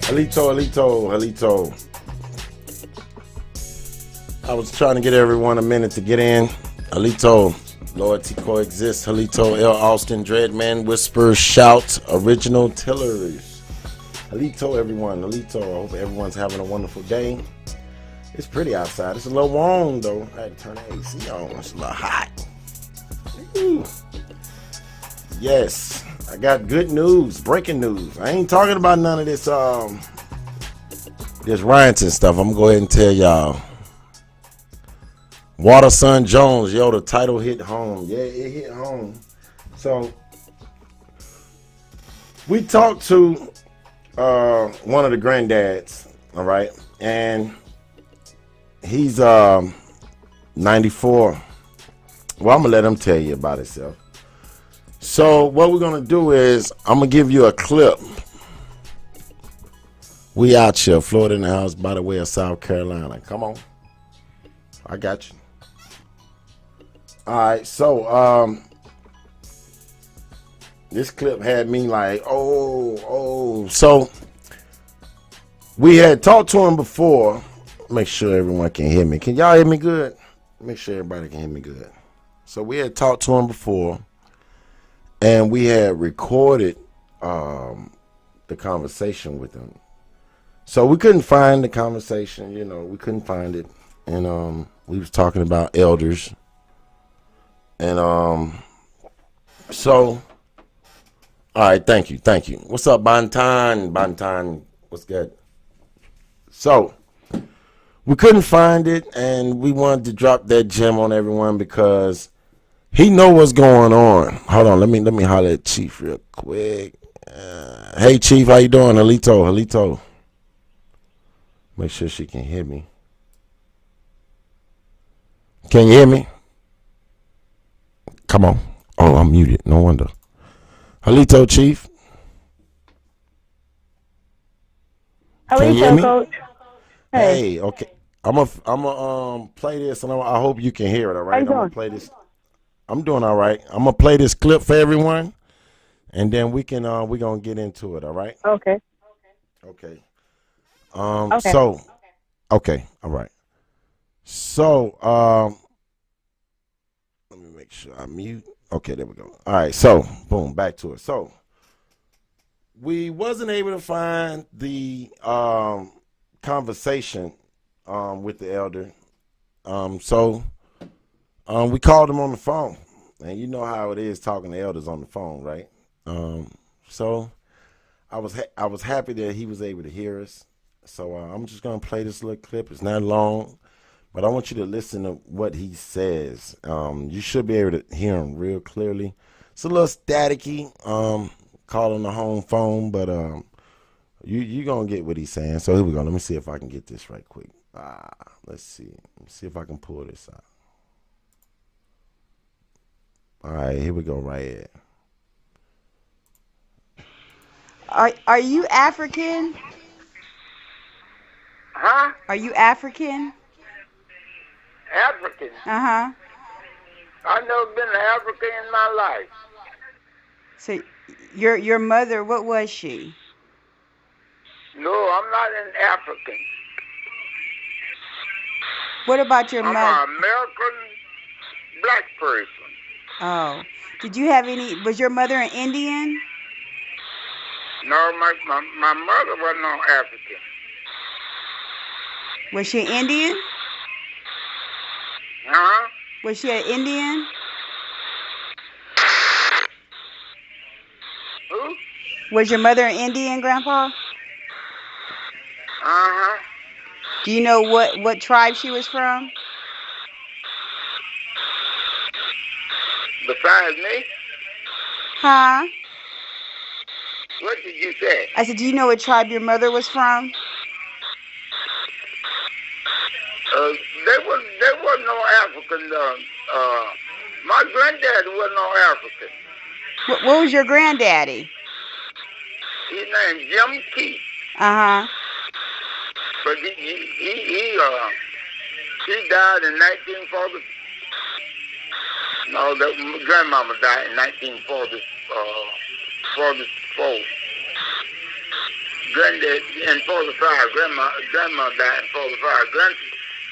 Halito. I was trying to get everyone a minute to get in. Halito, loyalty coexists. Halito, L. Austin, Dreadman, Whispers, Shouts, Original Tillers. Halito, everyone. Halito, I hope everyone's having a wonderful day. It's pretty outside. It's a little warm, though. I had to turn the AC on. It's a little hot. Ooh. Yes, I got good news, breaking news. I ain't talking about none of this rioting stuff. I'm gonna go ahead and tell y'all. Water Son Jones, yo, the title hit home. Yeah, it hit home. So we talked to one of the granddads, all right, and he's 94. Well, I'm gonna let him tell you about himself. So what we're gonna do is I'm gonna give you a clip. We out here, Florida in the house, by the way of South Carolina. Come on, I got you. All right, so this clip had me like, oh. So we had talked to him before. Make sure everyone can hear me. Can y'all hear me good? Make sure everybody can hear me good. So we had talked to him before, and we had recorded the conversation with him. So we couldn't find the conversation, we couldn't find it. And we was talking about elders. And so, all right, thank you. What's up, Bantan, what's good? So we couldn't find it, and we wanted to drop that gem on everyone because he know what's going on. Hold on, let me holler at Chief real quick. Hey, Chief, how you doing? Halito. Make sure she can hear me. Can you hear me? Come on. Oh, I'm muted. No wonder. Halito, Chief. Can you hear me? Coach. Hey, okay. I'm a play this, and I hope you can hear it. All right. I'm gonna play this. I'm doing all right. I'm gonna play this clip for everyone, and then we're gonna get into it. All right. Okay. Okay. Okay. So, okay. All right. So, let me make sure I mute. Okay, there we go. All right. So, boom, back to it. So, we wasn't able to find the conversation with the elder. So we called him on the phone, and you know how it is talking to elders on the phone, right? So I was happy that he was able to hear us. So I'm just gonna play this little clip. It's not long, but I want you to listen to what he says. You should be able to hear him real clearly. It's a little staticky, calling the home phone, but you gonna get what he's saying. So here we go. Let me see if I can get this right quick. Let's see. Let's see if I can pull this out. All right, here we go right here. Are you African? Huh? Are you African? African? Uh-huh. I've never been to Africa in my life. So your mother, what was she? No, I'm not an African. What about your I'm mother? an American black person. Oh. Did you have any, was your mother an Indian? No, my mother was no African. Was she an Indian? Huh? Was she an Indian? Who? Was your mother an Indian, Grandpa? Uh-huh. Do you know what tribe she was from? Besides me? Huh? What did you say? I said, do you know what tribe your mother was from? There was no African. My granddad was no African. What was your granddaddy? His name Jim Keith. Uh-huh. But he died in 1940. No, my grandmama died in 1944. granddad in 45. Grandma died in 45.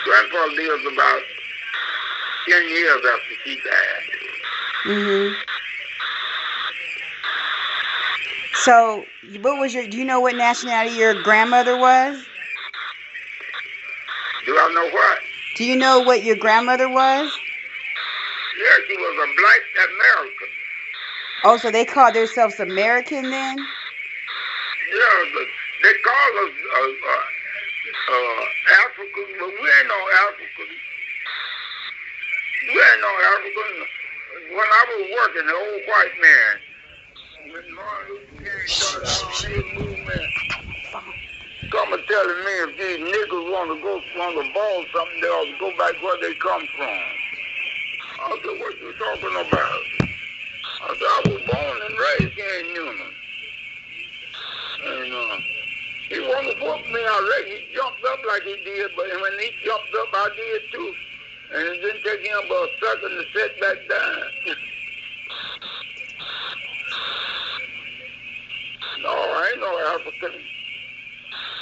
Grandpa lived about 10 years after she died. Mhm. So, what was your? Do you know what nationality your grandmother was? Do I know what? Do you know what your grandmother was? Yeah, she was a black American. Oh, so they called themselves American then? Yeah, but they call us Africans, but we ain't no Africans. We ain't no Africans. When I was working, the old white man, when Martin Luther King started on his movement, come and telling me if these niggas want to ball something, they ought to go back where they come from. I said, what you talking about? I said, I was born and raised here in Newman. And he wanted to whoop me already. He jumped up like he did, but when he jumped up, I did too. And it didn't take him but a second to sit back down. No, I ain't no African.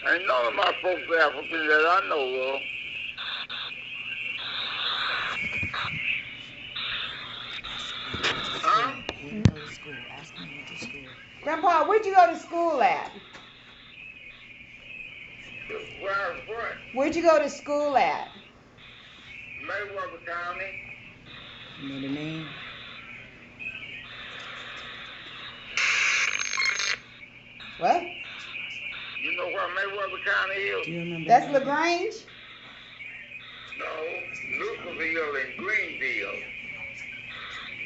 Ain't none of my folks African that I know of. Huh? Grandpa, where'd you go to school at? Where what? Where'd you go to school at? Mayweather County. You know the name? What? You know where Mayweather County is? Do you remember? That's LaGrange? No, Lucasville and Greenville.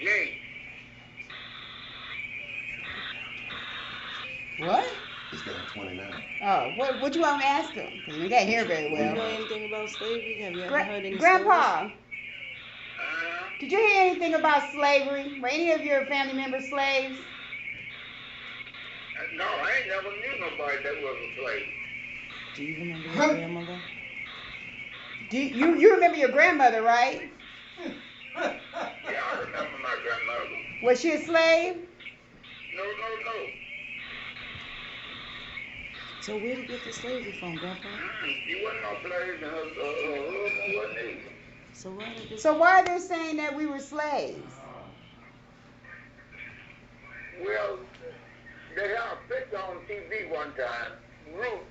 Yates. What? He's got 29. Oh, what you want to ask him? Because we can't hear very well. Do you know anything about slavery? Have you ever heard any Grandpa, stories? did you hear anything about slavery? Were any of your family members slaves? No, I ain't never knew nobody that was a slave. Do you remember your grandmother? Do you remember your grandmother, right? Yeah, I remember my grandmother. Was she a slave? No. So where did you get the slavery from, Grandpa? She wasn't no slave, and her husband wasn't either. So why are they saying that we were slaves? Well, they had a picture on TV one time. Ruth.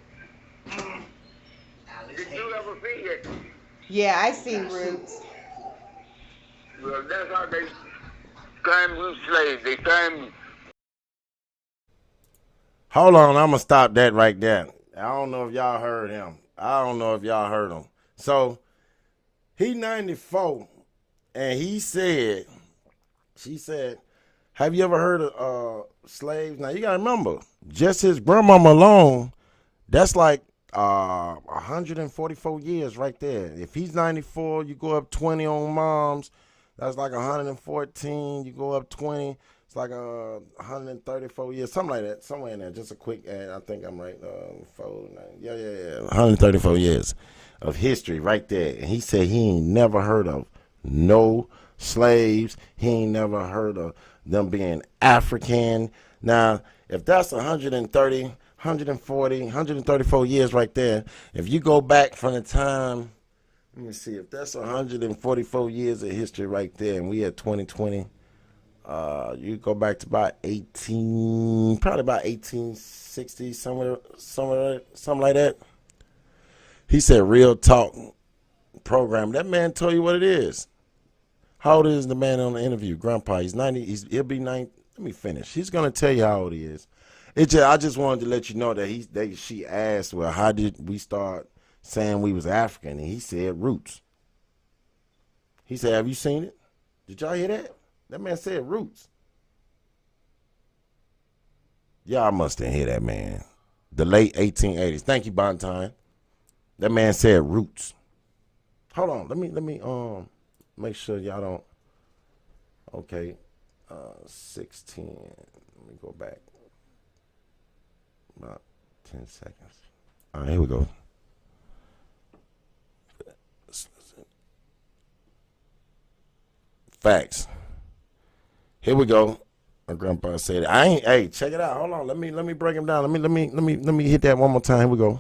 Did you ever see it? Yeah, I seen Roots. Well, that's how they claim you slaves. They claim. Hold on, I'm going to stop that right there. I don't know if y'all heard him. So, he 94, and she said, have you ever heard of slaves? Now, you got to remember, just his grandmama alone, that's like 144 years right there. If he's 94, you go up 20 on moms, that's like 114. You go up 20, it's like 134 years, something like that, somewhere in there. Just a quick ad. I think I'm right. 134 years of history right there. And he said he ain't never heard of no slaves. He ain't never heard of them being African. Now, if that's 130, 140, 134 years right there, if you go back from the time, let me see, if that's 144 years of history right there, and we at 2020, you go back to about probably about 1860, somewhere, something like that. He said, real talk program. That man told you what it is. How old is the man on the interview? Grandpa, he's 90. He'll be 90. Let me finish. He's gonna tell you how old he is. I just wanted to let you know that she asked, well, how did we start saying we was African? And he said roots. He said, have you seen it? Did y'all hear that? That man said roots. Y'all must didn't hear that, man. The late 1880s. Thank you, Bonton. That man said roots. Hold on. Let me make sure y'all don't. Okay. 16. Let me go back. About 10 seconds. All right, here we go. Facts. Here we go. My grandpa said it. I ain't. Hey, check it out. Hold on. Let me break him down. Let me hit that one more time. Here we go.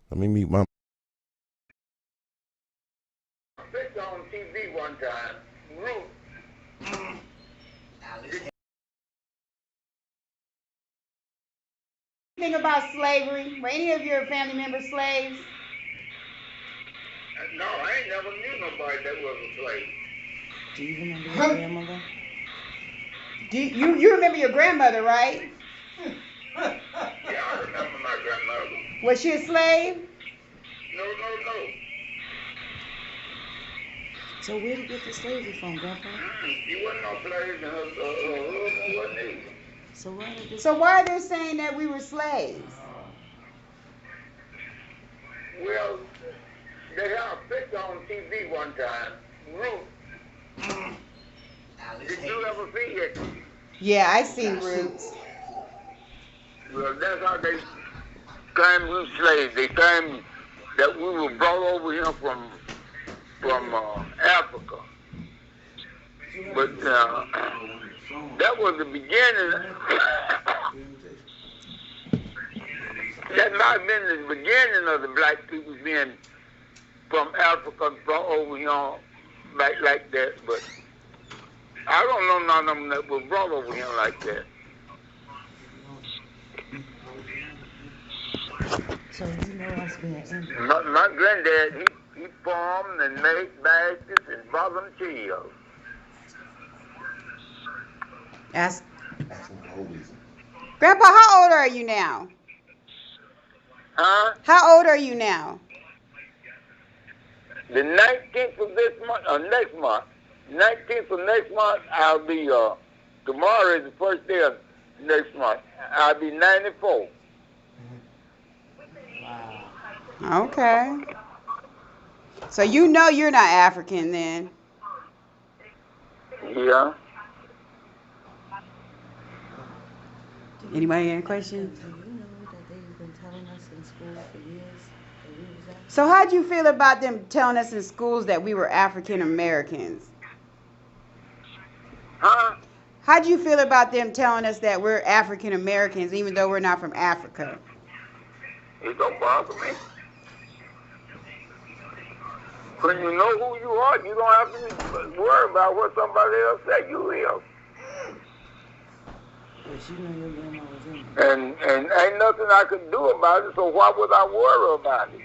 Let me meet my. I picked on TV one time. Ruth. Think about slavery? Were any of your family members slaves? No, I ain't never knew nobody that was a slave. Do you remember your grandmother? Do you remember your grandmother, right? Yeah, I remember my grandmother. Was she a slave? No. So where did you get the slavery from, Grandpa? She wasn't no slave, and her husband wasn't either. So why did this? So why are they saying that we were slaves? Well, they had a picture on TV one time. Ruth. Did you ever see it? Yeah, I seen Roots. Well, that's how they claimed we slaves. They claimed that we were brought over here from Africa. But that was the beginning. That might have been the beginning of the black people being from Africa brought over here like that. But I don't know none of them that were brought over here like that. So you know us being Indian. My granddad, he farmed and made baskets and brought them to you. Ask. Grandpa, how old are you now? Huh? How old are you now? The 19th of this month, or next month, 19th of next month, I'll be, tomorrow is the first day of next month. I'll be 94. Wow. Okay. So you know you're not African then. Yeah. Anybody got any questions? Do you know that they've been telling us in school for years that we was African? So how'd you feel about them telling us in schools that we were African Americans? Huh? How'd you feel about them telling us that we're African Americans even though we're not from Africa? It don't bother me. When you know who you are, you don't have to worry about what somebody else say you is. But you know your grandma was Indian. And ain't nothing I could do about it, so why would I worry about it?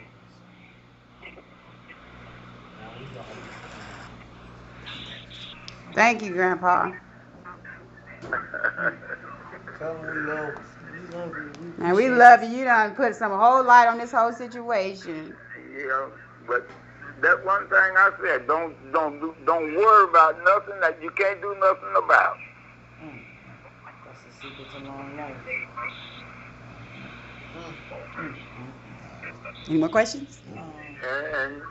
Thank you, Grandpa. Tell them we love you. And we love you. You done put some whole light on this whole situation. Yeah, but that one thing I said, don't worry about nothing that you can't do nothing about. That's the secret to long life. Any more questions? And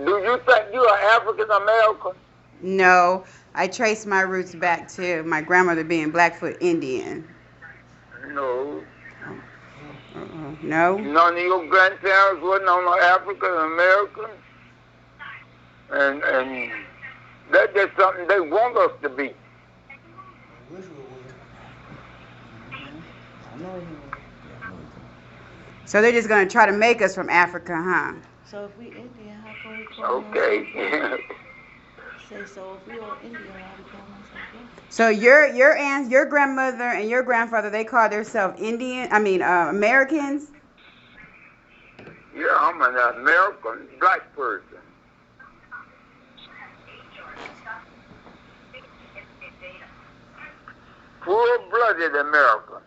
do you think you are African American? No, I trace my roots back to my grandmother being Blackfoot Indian. No. No? None of your grandparents wasn't on African American? And that's just something they want us to be. I know you. So they're just going to try to make us from Africa, huh? So if we Indian, how come we call Okay. Say so if we all Indian, why we call ourselves black? So your aunt, your grandmother, and your grandfather, they call themselves Americans? Yeah, I'm an American black person. Full-blooded American.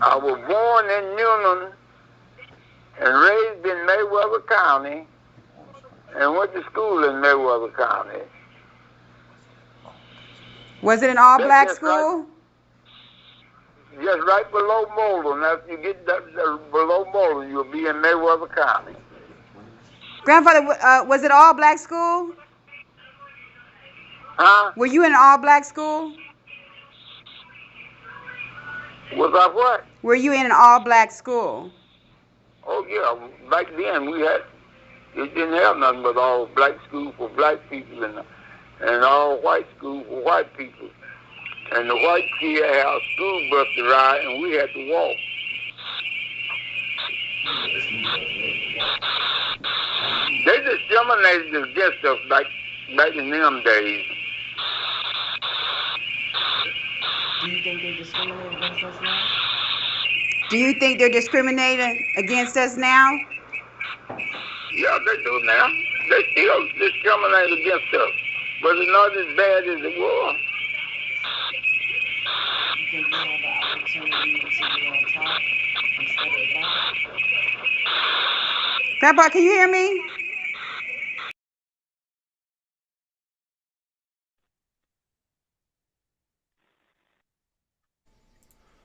I was born in Newnan and raised in Mayweather County and went to school in Mayweather County. Was it an all-black school? Just right below Moulton. After you get below Moulton, you'll be in Mayweather County. Grandfather, was it all-black school? Huh? Were you in an all-black school? Was I what? Were you in an all-black school? Oh, yeah. Back then, we had It didn't have nothing but all black school for black people and all white school for white people. And the white kid had a school bus to ride, and we had to walk. They discriminated against us back in them days. Do you think they discriminate against us now? Do you think they're discriminating against us now? Yeah, they do now. They still discriminate against us, but it's not as bad as it was. You think we have an opportunity to be on top instead of the bottom? Grandpa, can you hear me?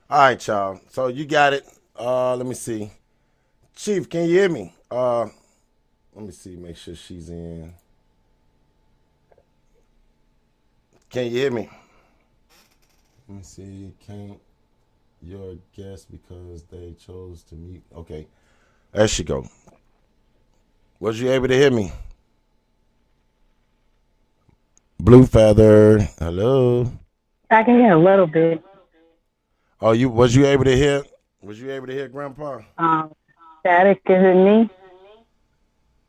All right, y'all. So you got it. Let me see. Chief, can you hear me? Let me see. Make sure she's in. Can you hear me? Let me see. Can't your guest because they chose to mute. Okay. There she go. Was you able to hear me? Bluefeather. Hello. I can hear a little bit. Oh, was you able to hear? Was you able to hear Grandpa? Static, is it me?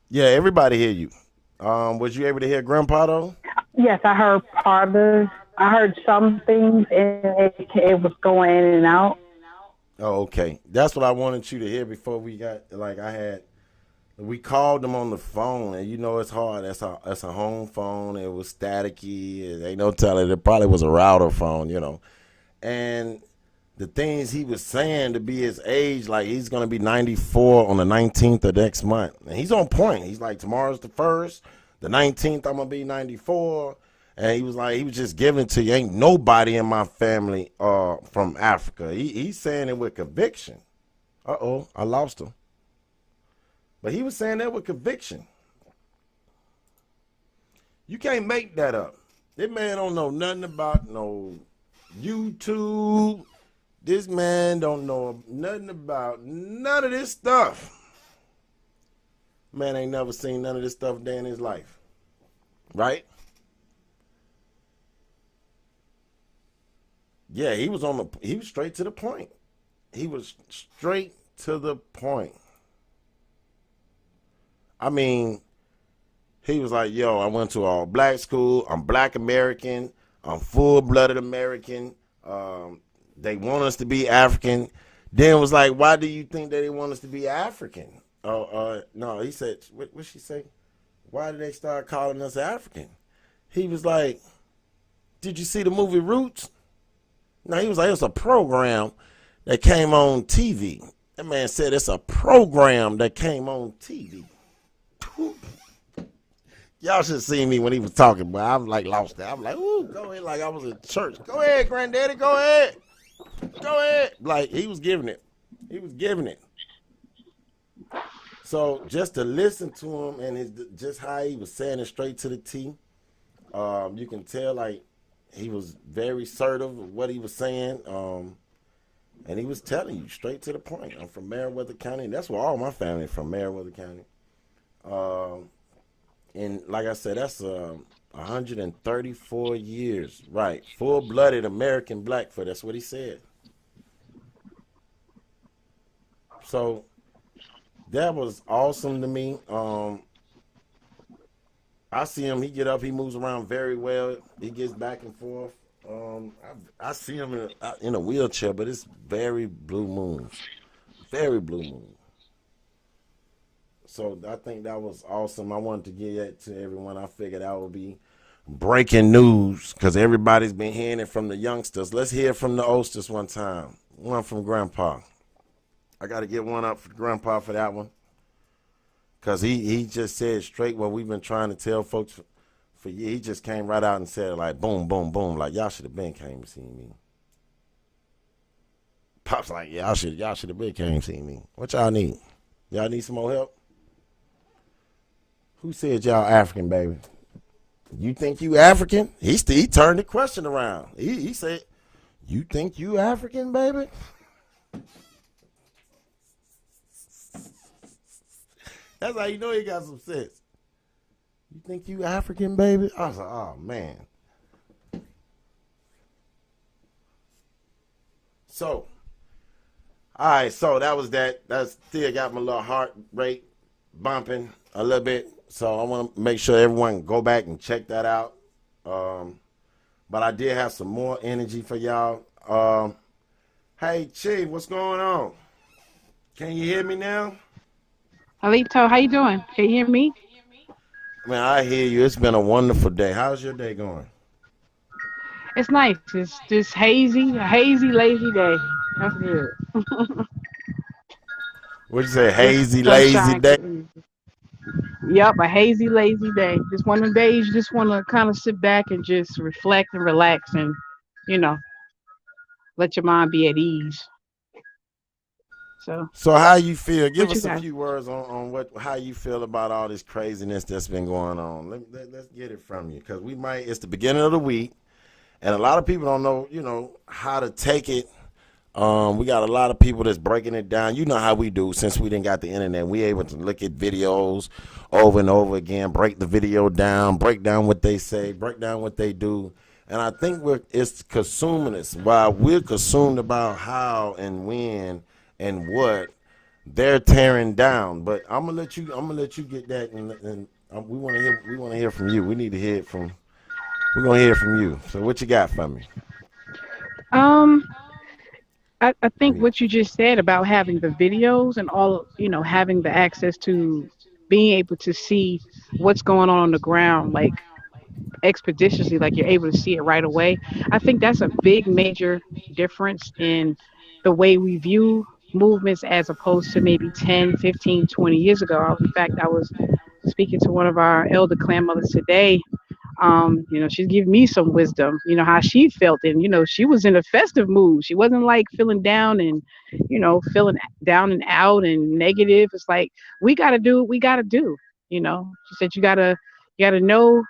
Yeah, everybody hear you. Was you able to hear Grandpa though? Yes, I heard part of it. I heard some things, and it was going in and out. Oh, okay. That's what I wanted you to hear before we got we called them on the phone, and you know it's hard. That's a home phone. It was staticky. Ain't no telling. It probably was a router phone, you know. And the things he was saying to be his age, like he's gonna be 94 on the 19th of next month, and he's on point. He's like, tomorrow's the 1st, the 19th I'm gonna be 94, and he was just giving it to you. Ain't nobody in my family from Africa. He's saying it with conviction. I lost him, but he was saying that with conviction. You can't make that up. This man don't know nothing about no YouTube. This man don't know nothing about none of this stuff. Man ain't never seen none of this stuff day in his life. Right? Yeah, he was straight to the point. He was straight to the point. I mean, he was like, yo, I went to all black school. I'm black American. I'm full-blooded American. They want us to be African. Then was like, why do you think that they want us to be African? No, he said, what she say? Why did they start calling us African? He was like, did you see the movie Roots? No, he was like, it's a program that came on TV. That man said it's a program that came on TV. Y'all should see me when he was talking, but I was like lost there. I'm like, ooh, go ahead, like I was in church. Go ahead, granddaddy, go ahead. Go ahead. Like he was giving it. He was giving it. So just to listen to him and just how he was saying it straight to the T, you can tell like he was very assertive of what he was saying. And he was telling you straight to the point. I'm from Meriwether County. That's where all my family is from, Meriwether County. And like I said, that's 134 years, right? Full-blooded American Blackfoot. That's what he said. So that was awesome to me. I see him. He get up. He moves around very well. He gets back and forth. I see him in a wheelchair, but it's very blue moon. Very blue moon. So I think that was awesome. I wanted to give that to everyone. I figured that would be breaking news because everybody's been hearing it from the youngsters. Let's hear from the oldsters one time. One from Grandpa. I got to get one up for Grandpa for that one because he just said straight what we've been trying to tell folks for years. He just came right out and said it like boom, boom, boom. Like y'all should have been came to see me. Pop's like, yeah, y'all should have been came to see me. What y'all need? Y'all need some more help? Who said y'all African, baby? You think you African? He turned the question around. He said, you think you African, baby? That's how you know he got some sense. You think you African, baby? I was like, oh man. So, all right. So that was that. That still got my little heart rate bumping a little bit. So I want to make sure everyone go back and check that out. Um, but I did have some more energy for y'all. Hey, Chief, what's going on? Can you hear me now? Alito, how you doing? Can you hear me? Man, I hear you. It's been a wonderful day. How's your day going? It's nice. It's just hazy, a hazy, lazy day. That's good. What'd you say? Just Hazy, lazy sunshine. day? Yep, a hazy, lazy day. Just one of the days you just want to kind of sit back and just reflect and relax and, you know, let your mind be at ease. So, So how you feel? Give what you us a got? few words on what how you feel about all this craziness that's been going on. Let's get it from you because we might. It's the beginning of the week, and a lot of people don't know, how to take it. We got a lot of people that's breaking it down. You know how we do since we didn't got the internet. We able to look at videos over and over again, break the video down, break down what they say, break down what they do. And I think it's consuming us. While we're consumed about how and when and what they're tearing down. But I'm gonna let you get that, and we want to hear from you. We need to hear it from. We're gonna hear from you. So what you got for me? Um, I I think mean, what you just said about having the videos and all, having the access to being able to see what's going on the ground, like expeditiously, like you're able to see it right away. I think that's a big major difference in the way we view movements as opposed to maybe 10, 15, 20 years ago. In fact, I was speaking to one of our elder clan mothers today. She's giving me some wisdom, how she felt. And, she was in a festive mood. She wasn't like feeling down and, feeling down and out and negative. It's like, we got to do what we got to do. She said, you got to know,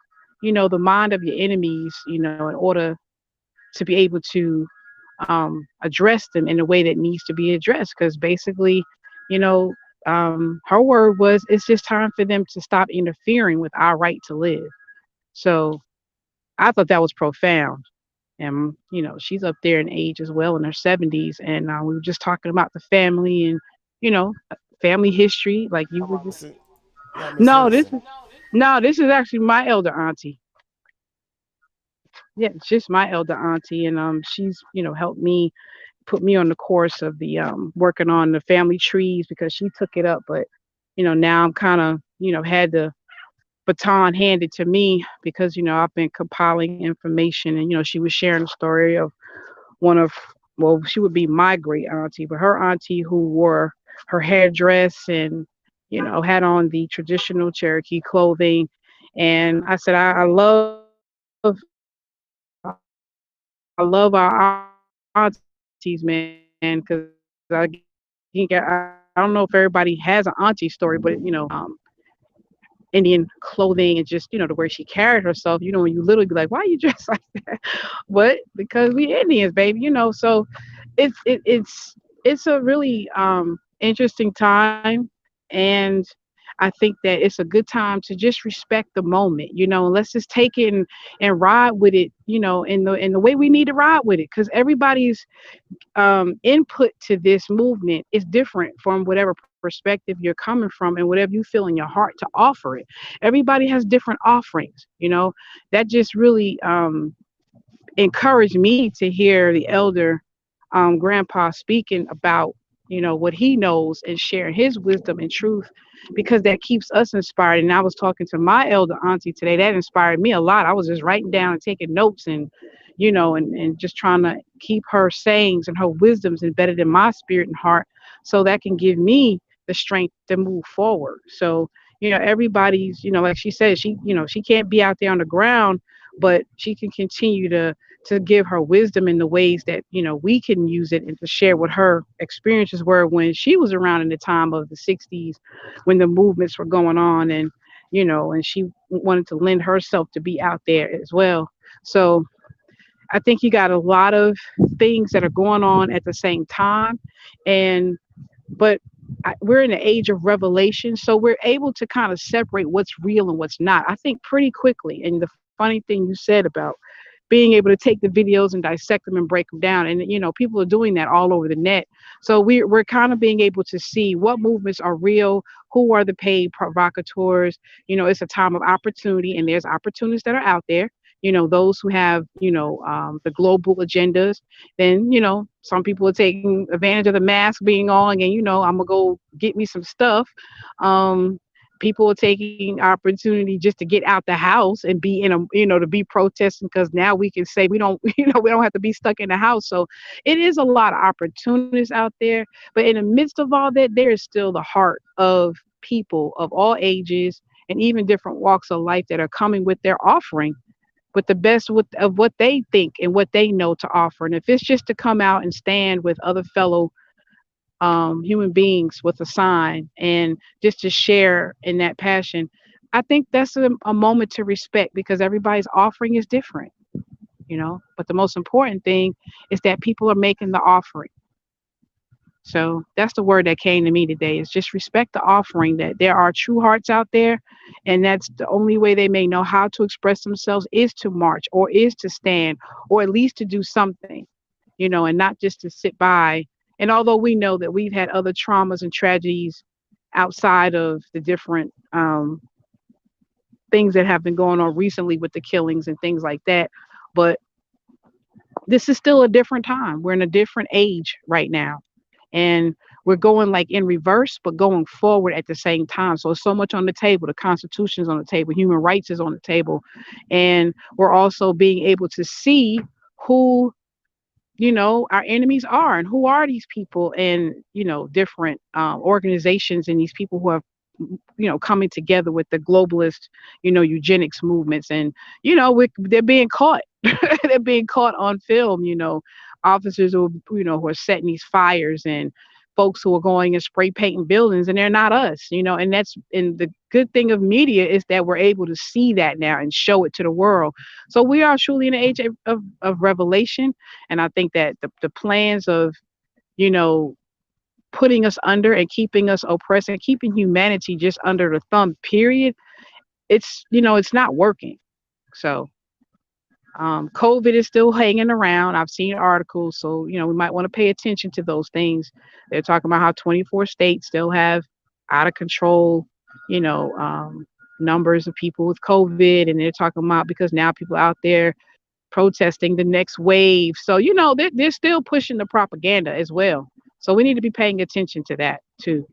the mind of your enemies, in order to be able to address them in a way that needs to be addressed. Because basically, you know, her word was, it's just time for them to stop interfering with our right to live. So I thought that was profound. And, she's up there in age as well in her 70s. And we were just talking about the family and, you know, family history. Like how you were about just, Miss no, this Henderson? is, no, this is actually my elder auntie. Yeah, it's just my elder auntie. And she's, helped me put me on the course of the working on the family trees because she took it up. But, now I'm kind of, had the baton handed to me because I've been compiling information, and she was sharing a story of one of, well, she would be my great auntie, but her auntie who wore her hair dress and had on the traditional Cherokee clothing. And I said, I love our aunties, man, because I don't know if everybody has an auntie story, but Indian clothing and just the way she carried herself, when you literally be like, why are you dressed like that? But because we Indians, baby, so it's a really interesting time. And I think that it's a good time to just respect the moment, and let's just take it and ride with it, in the way we need to ride with it, because everybody's input to this movement is different from whatever perspective you're coming from and whatever you feel in your heart to offer it. Everybody has different offerings, that just really encouraged me to hear the elder grandpa speaking about what he knows and sharing his wisdom and truth, because that keeps us inspired. And I was talking to my elder auntie today, that inspired me a lot. I was just writing down and taking notes, and and just trying to keep her sayings and her wisdoms embedded in my spirit and heart, so that can give me the strength to move forward. So everybody's, like she said, she can't be out there on the ground, but she can continue to give her wisdom in the ways that we can use it, and to share what her experiences were when she was around in the time of the 60s, when the movements were going on. And and she wanted to lend herself to be out there as well. So I think you got a lot of things that are going on at the same time. And but we're in the age of revelation, so we're able to kind of separate what's real and what's not. I think pretty quickly. And the funny thing you said about being able to take the videos and dissect them and break them down, and people are doing that all over the net. So we're kind of being able to see what movements are real, who are the paid provocateurs. It's a time of opportunity, and there's opportunists that are out there. Those who have the global agendas. Then some people are taking advantage of the mask being on, and I'm gonna go get me some stuff. um People are taking opportunity just to get out the house and be in a to be protesting, because now we can say we don't we don't have to be stuck in the house. So it is a lot of opportunities out there, but in the midst of all that, there is still the heart of people of all ages and even different walks of life that are coming with their offering, with the best of what they think and what they know to offer. And if it's just to come out and stand with other fellow human beings with a sign and just to share in that passion, I think that's a moment to respect, because everybody's offering is different. But the most important thing is that people are making the offering. So that's the word that came to me today, is just respect the offering, that there are true hearts out there. And that's the only way they may know how to express themselves, is to march or is to stand, or at least to do something, and not just to sit by. And although we know that we've had other traumas and tragedies outside of the different things that have been going on recently with the killings and things like that, but this is still a different time. We're in a different age right now. And we're going like in reverse, but going forward at the same time. So it's so much on the table. The Constitution is on the table, human rights is on the table. And we're also being able to see who our enemies are, and who are these people, and different organizations, and these people who have coming together with the globalist eugenics movements. And they're being caught. They're being caught on film. Officers who are setting these fires, and folks who are going and spray painting buildings, and they're not us. And the good thing of media is that we're able to see that now and show it to the world. So we are truly in an age of revelation. And I think that the plans of you know putting us under and keeping us oppressed and keeping humanity just under the thumb, period, it's not working. So COVID is still hanging around. I've seen articles, so we might want to pay attention to those things. They're talking about how 24 states still have out of control, you know, um, numbers of people with COVID, and they're talking about because now people out there protesting the next wave. So they're still pushing the propaganda as well. So we need to be paying attention to that too.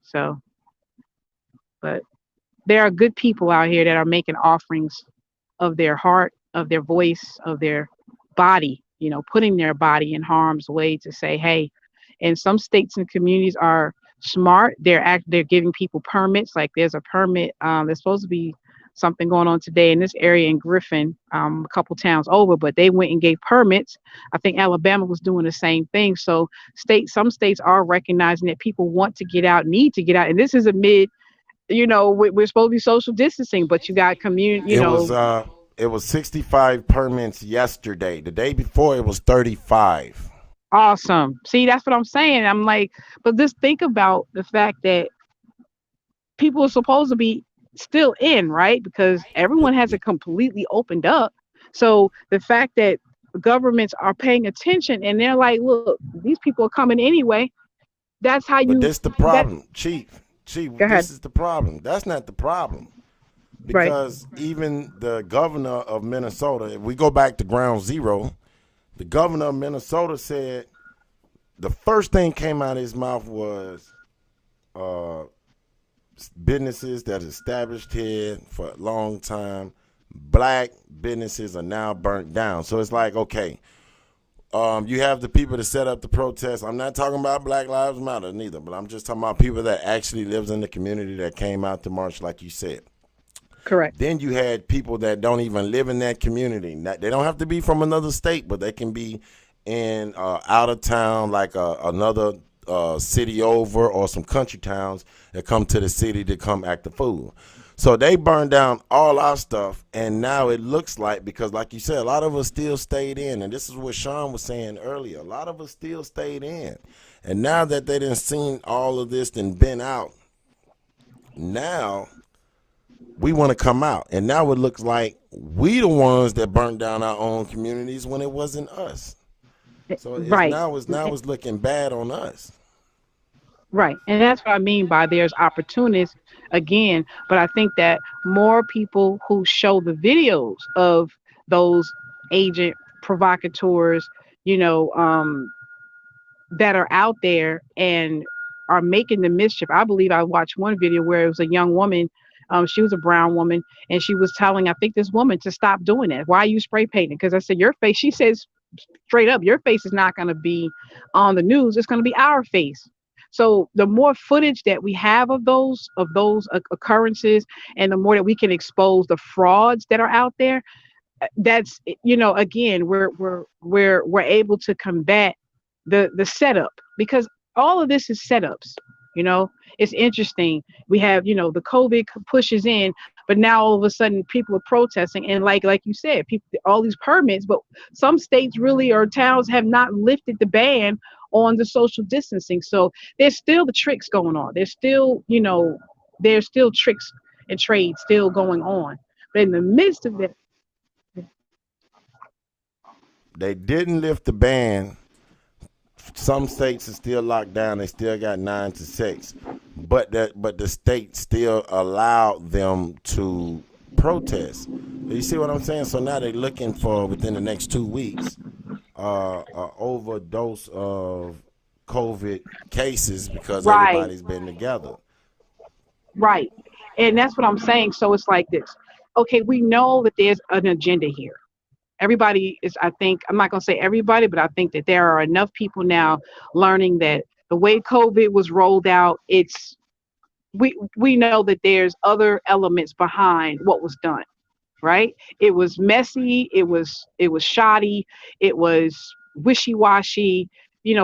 So, but there are good people out here that are making offerings of their heart, of their voice, of their body, putting their body in harm's way to say, hey, and some states and communities are smart. They're giving people permits. Like there's a permit. There's supposed to be something going on today in this area in Griffin, a couple towns over, but they went and gave permits. I think Alabama was doing the same thing. So some states are recognizing that people want to get out, need to get out, and this is amid we're supposed to be social distancing, but you got community, It was 65 permits yesterday. The day before it was 35. awesome. See, that's what I'm saying. I'm like, but just think about the fact that people are supposed to be still in, right? Because everyone hasn't completely opened up. So the fact that governments are paying attention and they're like, look, these people are coming anyway. That's how But you this the that problem, Chief. go ahead. This is the problem. That's not the problem. Right. Because even the governor of Minnesota, if we go back to ground zero, the governor of Minnesota said the first thing came out of his mouth was uh, businesses that established here for a long time, black businesses are now burnt down. So it's like, okay, you have the people that set up the protest. I'm not talking about Black Lives Matter neither, but I'm just talking about people that actually lives in the community that came out to march, like you said. Correct. Then you had people that don't even live in that community. They don't have to be from another state, but they can be in out of town, like another city over, or some country towns that come to the city to come act the fool. So they burned down all our stuff, and now it looks like, because like you said, a lot of us still stayed in, and this is what Sean was saying earlier. A lot of us still stayed in, and now that they didn't seen all of this and been out, now we want to come out, and now it looks like we the ones that burnt down our own communities when it wasn't us. So Right. it's now it's looking bad on us. Right. And that's what I mean by there's opportunists again. But I think that more people who show the videos of those agent provocateurs, you know, that are out there and are making the mischief. I believe I watched one video where it was a young woman. She was a brown woman, and she was telling, I think, this woman to stop doing that. Why are you spray painting? Because I said, your face, she says straight up, your face is not going to be on the news. It's going to be our face. So the more footage that we have of those occurrences, and the more that we can expose the frauds that are out there, that's, again, we're able to combat the setup, because all of this is setups. you know it's interesting. We have, the COVID pushes in, but now all of a sudden people are protesting, and like you said, people, all these permits, but some states really, or towns, have not lifted the ban on the social distancing. So there's still the tricks going on. There's still tricks and trade still going on, but in the midst of it. They didn't lift the ban. Some states are still locked down. They still got 9 to 6, but the state still allowed them to protest. You see what I'm saying? So now they're looking for, within the next 2 weeks, a overdose of COVID cases because Right. everybody's been together. Right. And that's what I'm saying. So it's like this. Okay, we know that there's an agenda here. Everybody is, I think, I'm not going to say everybody, but I think that there are enough people now learning that the way COVID was rolled out, we know that there's other elements behind what was done, right? It was messy, it was shoddy, it was wishy-washy.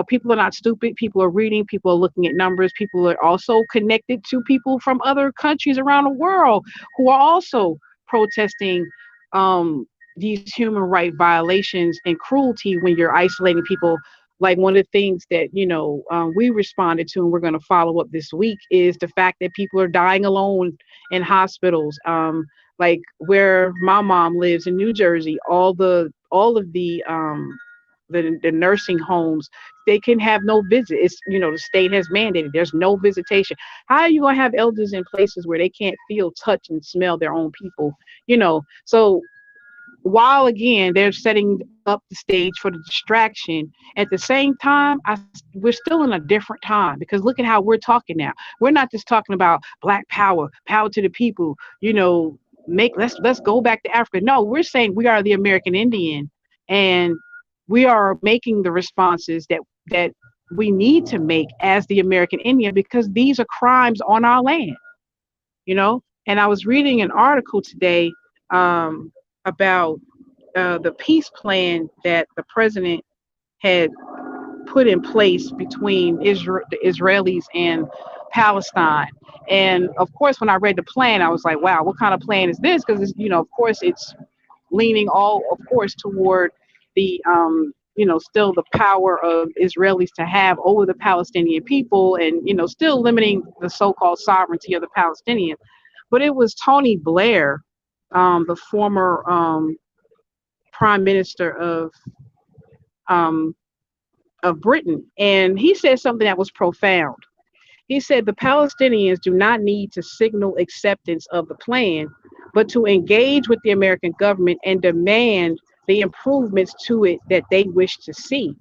People are not stupid. People are reading, people are looking at numbers, people are also connected to people from other countries around the world who are also protesting um these human right violations and cruelty when you're isolating people. Like, one of the things that we responded to, and we're going to follow up this week, is the fact that people are dying alone in hospitals. Like where my mom lives in New Jersey, all of the nursing homes, they can have no visit. It's, the state has mandated there's no visitation. How are you going to have elders in places where they can't feel, touch, and smell their own people? So while again they're setting up the stage for the distraction, at the same time, we're still in a different time, because look at how we're talking now. We're not just talking about black power, power to the people, make let's go back to Africa. No, we're saying we are the American Indian, and we are making the responses that we need to make as the American Indian, because these are crimes on our land. And I was reading an article today, about the peace plan that the president had put in place between Israel, the Israelis, and Palestine. And of course, when I read the plan, I was like, wow, what kind of plan is this? Because, of course, it's leaning all, of course, toward the, still the power of Israelis to have over the Palestinian people, and, still limiting the so called sovereignty of the Palestinians. But it was Tony Blair, the former prime minister um, of Britain, and he said something that was profound. He said the Palestinians do not need to signal acceptance of the plan, but to engage with the American government and demand the improvements to it that they wish to see.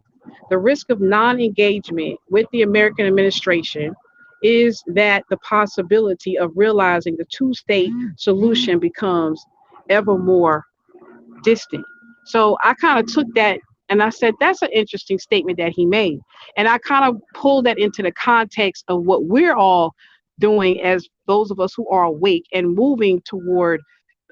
The risk of non engagement with the American administration is that the possibility of realizing the two-state solution becomes ever more distant. So I kind of took that and I said, that's an interesting statement that he made. And I kind of pulled that into the context of what we're all doing as those of us who are awake and moving toward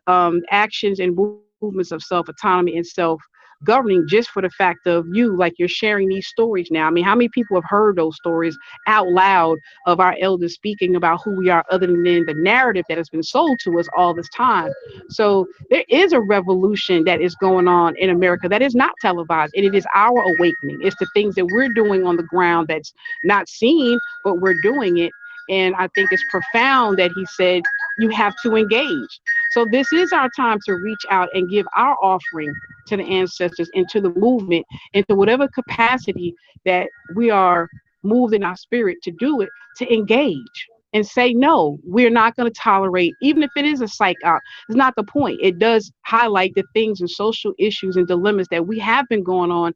actions and movements of self autonomy and self governing just for the fact of you, like you're sharing these stories now. I mean, how many people have heard those stories out loud of our elders speaking about who we are, other than the narrative that has been sold to us all this time? So there is a revolution that is going on in America that is not televised, and it is our awakening. It's the things that we're doing on the ground that's not seen, but we're doing it. And I think it's profound that he said you have to engage. So this is our time to reach out and give our offering to the ancestors, into the movement, into whatever capacity that we are moved in our spirit to do it, to engage and say, no, we're not going to tolerate, even if it is a psych out. It's not the point. It does highlight the things and social issues and dilemmas that we have been going on,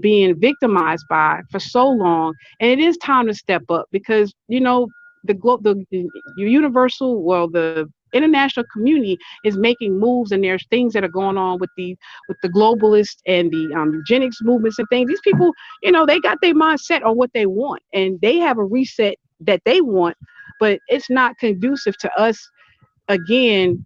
being victimized by for so long. And it is time to step up because, the universal, well, the international community is making moves, and there's things that are going on with the globalists and the eugenics movements and things. These people, they got their mind set on what they want, and they have a reset that they want, but it's not conducive to us, again,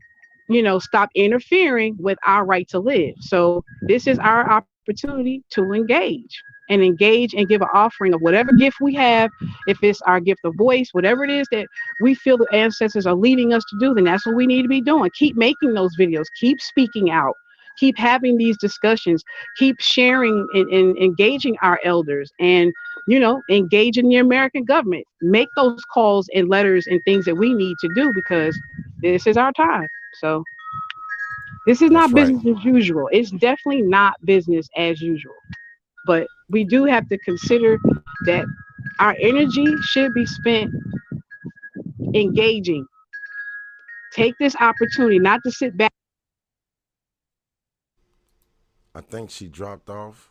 stop interfering with our right to live. So this is our opportunity to engage and give an offering of whatever gift we have. If it's our gift of voice, whatever it is that we feel the ancestors are leading us to do, then that's what we need to be doing. Keep making those videos, keep speaking out, keep having these discussions, keep sharing and engaging our elders, and engaging the American government. Make those calls and letters and things that we need to do, because this is our time. So this is That's not right. business as usual. It's definitely not business as usual. But we do have to consider that our energy should be spent engaging. Take this opportunity not to sit back. I think she dropped off.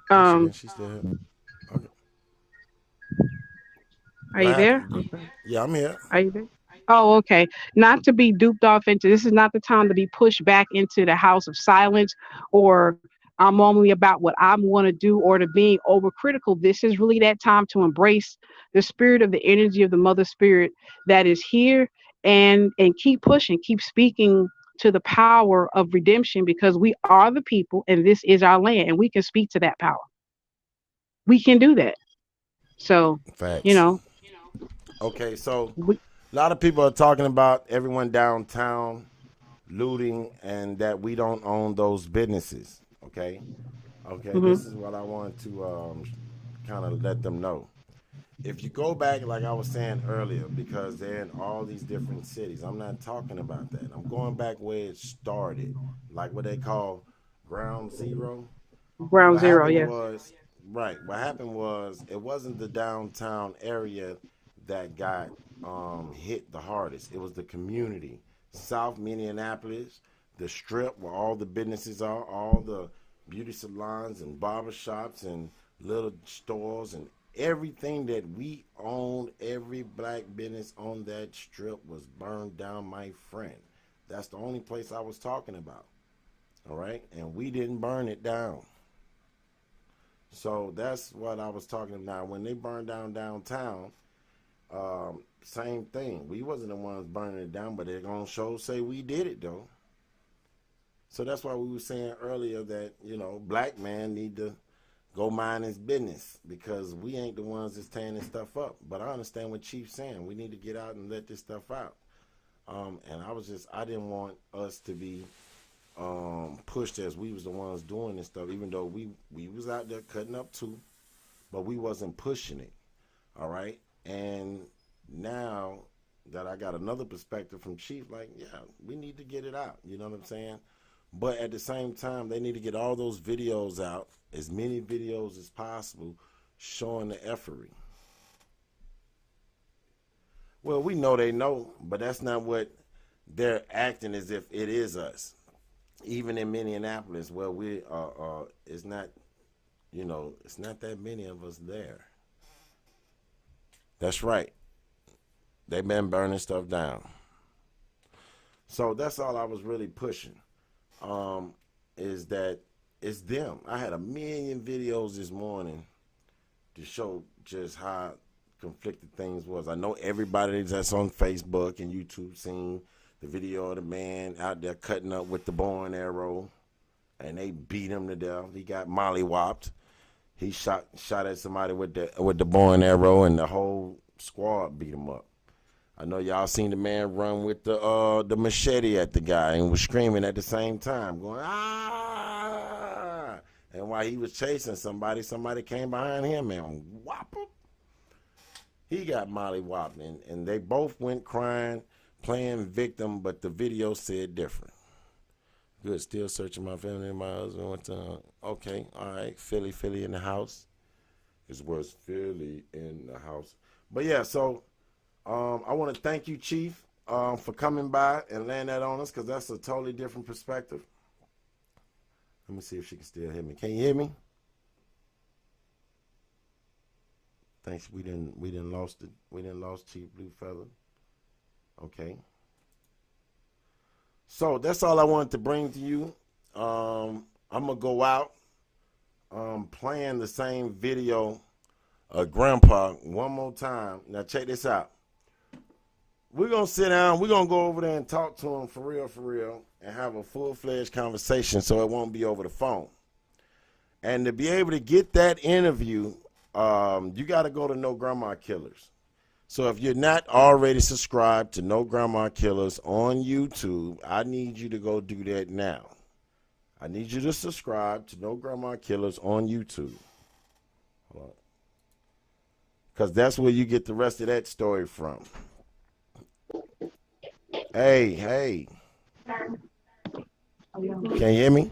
There she Um, is. She's still here. Okay. are What you there? happened? Yeah, I'm here. Are you there? Oh, okay. Not to be duped off into, this is not the time to be pushed back into the house of silence, or I'm only about what I want to do, or to being overcritical. This is really that time to embrace the spirit of the energy of the mother spirit that is here, and keep pushing, keep speaking to the power of redemption, because we are the people and this is our land, and we can speak to that power. We can do that. So, you Facts. know, Okay, so we, a lot of people are talking about everyone downtown looting and that we don't own those businesses. Okay. Okay, mhm, this is what I want to kind of let them know. If you go back, like I was saying earlier, because they're in all these different cities, I'm not talking about that. I'm going back where it started, like what they call ground zero. ground What zero, happened yeah. was, right, what happened was it wasn't the downtown area that got hit the hardest. It was the community. South Minneapolis, the strip where all the businesses are, all the beauty salons and barber shops and little stores and everything that we owned, every black business on that strip was burned down, my friend. That's the only place I was talking about. All right? And we didn't burn it down. So that's what I was talking about. When they burned down downtown, same thing. We wasn't the ones burning it down, but they're gonna show say we did it though. So that's why we were saying earlier that black man need to go mind his business because we ain't the ones that's tearing this stuff up. But I understand what Chief's saying. We need to get out and let this stuff out. And I didn't want us to be pushed as we was the ones doing this stuff, even though we was out there cutting up too, but we wasn't pushing it. All right. And now that I got another perspective from Chief, like, yeah, we need to get it out. You know what I'm saying? But at the same time, they need to get all those videos out, as many videos as possible, showing the efforting. Well, we know they know, but that's not what they're acting as if it is us. Even in Minneapolis, where we it's not, it's not that many of us there. That's right. They've been burning stuff down. So that's all I was really pushing. Is that it's them. I had a million videos this morning to show just how conflicted things was. I know everybody that's on Facebook and YouTube seen the video of the man out there cutting up with the bow and arrow. and they beat him to death. He got mollywopped. He shot at somebody with the bow and arrow, and the whole squad beat him up. I know y'all seen the man run with the machete at the guy and was screaming at the same time, going ah! And while he was chasing somebody, somebody came behind him and whop him. He got mollywopped, and they both went crying, playing victim, but the video said different. Good, still searching my family and my husband. Went to, okay, all right, Philly in the house. It's worse, Philly in the house. But yeah, so I want to thank you, Chief, for coming by and laying that on us, because that's a totally different perspective. Let me see if she can still hear me. Can you hear me? Thanks. We didn't lost Chief Bluefeather. Okay. So that's all I wanted to bring to you. I'm gonna go out playing the same video of Grandpa one more time. Now check this out. We're gonna sit down, we're gonna go over there and talk to him for real, and have a full-fledged conversation so it won't be over the phone. And to be able to get that interview, you gotta go to No Grandma Killers. So if you're not already subscribed to No Grandma Killers on YouTube, I need you to go do that now. I need you to subscribe to No Grandma Killers on YouTube. Hold on. Because that's where you get the rest of that story from. Hey. Can you hear me?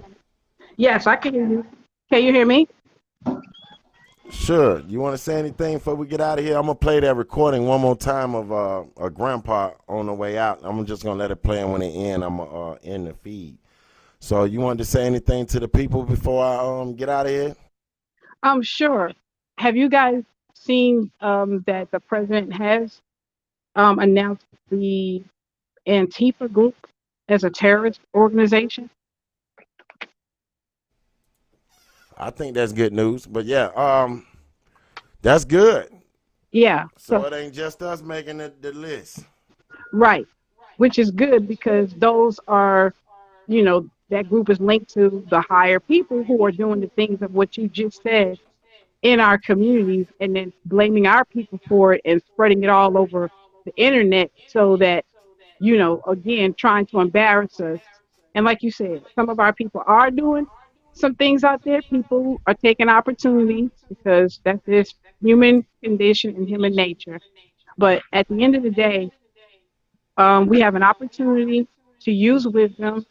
Yes, I can hear you. Can you hear me? Sure. You want to say anything before we get out of here? I'm going to play that recording one more time of a Grandpa on the way out. I'm just going to let it play, and when it ends, I'm going to end the feed. So you wanted to say anything to the people before I get out of here? Sure. Have you guys seen that the president has announced the Antifa group as a terrorist organization? I think that's good news. But yeah, that's good. Yeah. So it ain't just us making the list. Right. Which is good, because those are, that group is linked to the higher people who are doing the things of what you just said in our communities, and then blaming our people for it and spreading it all over the internet, so that, again, trying to embarrass us. And like you said, some of our people are doing some things out there. People are taking opportunity, because that's this human condition and human nature. But at the end of the day, we have an opportunity to use wisdom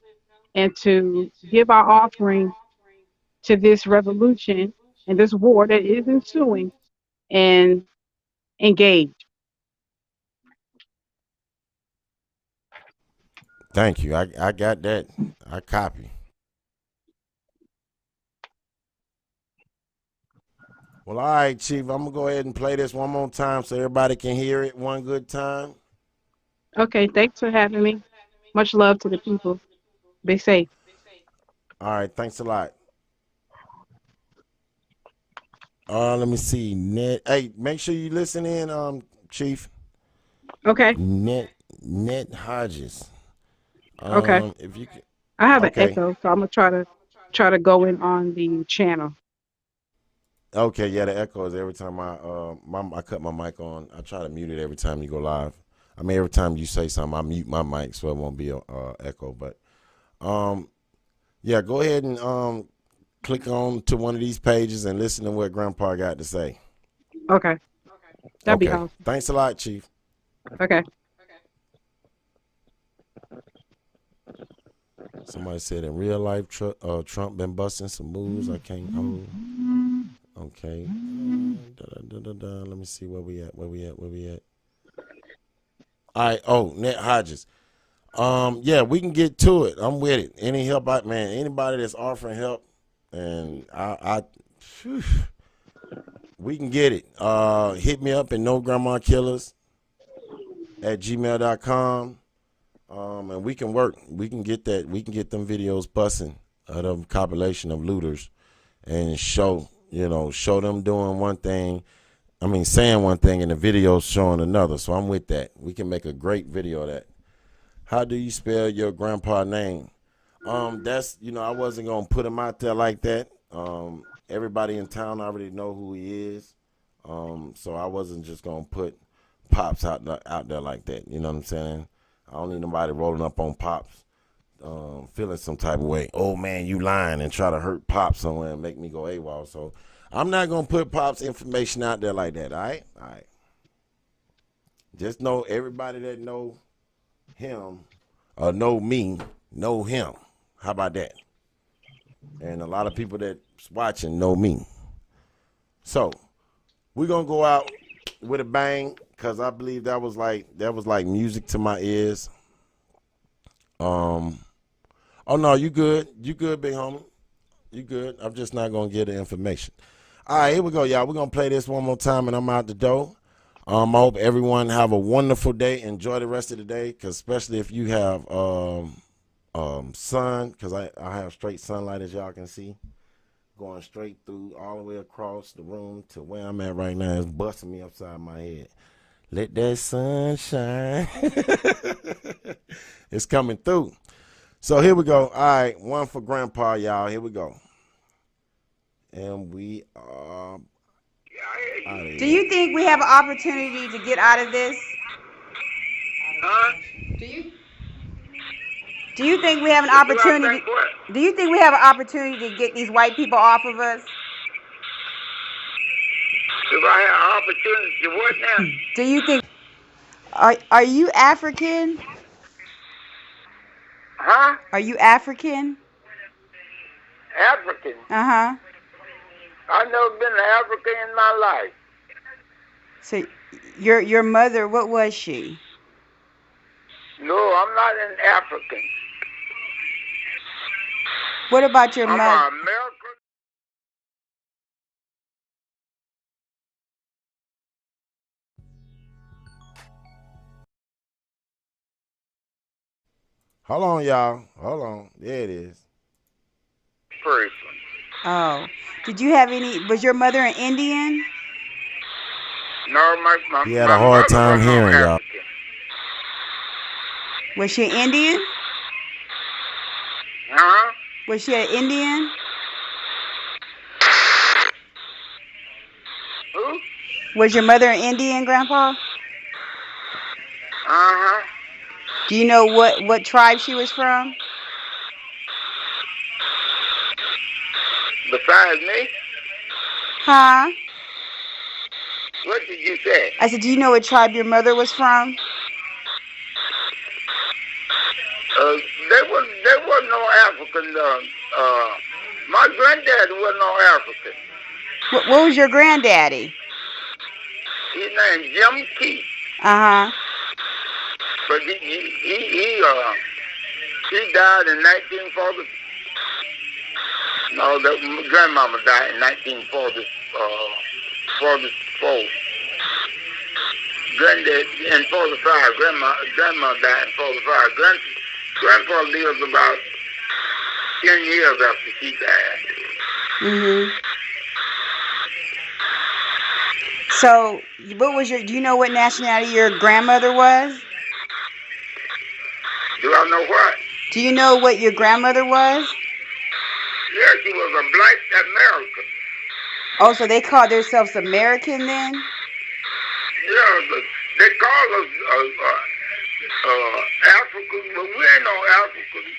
and to give our offering to this revolution and this war that is ensuing, and engage. Thank you. I got that. I copy. Well, all right, Chief. I'm going to go ahead and play this one more time so everybody can hear it one good time. Okay, thanks for having me. Much love to the people. Be safe. All right, thanks a lot. Let me see. Hey, make sure you listen in, Chief. Okay. Net Hodges. Okay. If you can, I have an okay. echo, so I'm gonna try to go in on the channel. Okay, yeah, the echo is every time I cut my mic on. I try to mute it every time you go live. I mean, every time you say something, I mute my mic so it won't be a echo. But yeah, go ahead and click on to one of these pages and listen to what Grandpa got to say. Okay. That'd be awesome. Thanks a lot, Chief. Okay. Somebody said in real life, Trump been busting some moves. I can't hold. Okay. Let me see where we at. All right. Oh, Net Hodges. Yeah, we can get to it. I'm with it. Any help out, man. Anybody that's offering help, and we can get it. Hit me up at nograndmakillers@gmail.com. And we can work. We can get that. We can get them videos busting of them compilation of looters, and show them doing one thing. I mean, saying one thing and the video showing another. So I'm with that. We can make a great video of that. How do you spell your grandpa name? That's I wasn't gonna put him out there like that. Everybody in town already know who he is. So I wasn't just gonna put Pops out there like that. You know what I'm saying? I don't need nobody rolling up on Pops, feeling some type of way. Oh man, you lying and try to hurt Pops somewhere and make me go AWOL. So I'm not gonna put Pops information out there like that. All right. Just know everybody that know him or know me know him. How about that? And a lot of people that's watching know me. So we're gonna go out with a bang because I believe that was like music to my ears. Um. Oh no, you good, big homie, you good. I'm just not gonna give the information. All right, here we go, y'all. We're gonna play this one more time, and I'm out the door. I hope everyone have a wonderful day. Enjoy the rest of the day, cause especially if you have sun, cause I have straight sunlight as y'all can see, going straight through all the way across the room to where I'm at right now. It's busting me upside my head. Let that sun shine. It's coming through. So here we go. All right, one for Grandpa, y'all. Here we go. And we are out of Do here. you think we have an opportunity to get out of this? Huh? Do you do you think we have an Do I opportunity? think what? Do you think we have an opportunity to get these white people off of us? If I had an opportunity to what now? Do you think are you African? Huh? Are you African? African. Uh-huh. I've never been to Africa in my life. So your mother, what was she? No, I'm not an African. What about your I'm mother? an American. Hold on, y'all. Hold on. There it is. Person. Oh. Did you have any was your mother an Indian? No, He had a my hard mother time wasn't no hearing y'all. African. Was she an Indian? Huh? Was she an Indian? Who? Was your mother an Indian, Grandpa? Uh-huh. Do you know what tribe she was from? Besides me? Huh? What did you say? I said, do you know what tribe your mother was from? Uh, they wasn't no African. My granddad wasn't no African. What was your granddaddy? His name Jim Keith. Uh-huh. But he died in 1940. No, my grandmama died in 1940. 44. Granddad in 45. Grandma died in 45. Grandpa lived about 10 years after she died. Mhm. So, do you know what nationality your grandmother was? Do I know what? Do you know what your grandmother was? Yeah, she was a black American. Oh, so they called themselves American then? Yeah, but they call us Africans, but we ain't no Africans.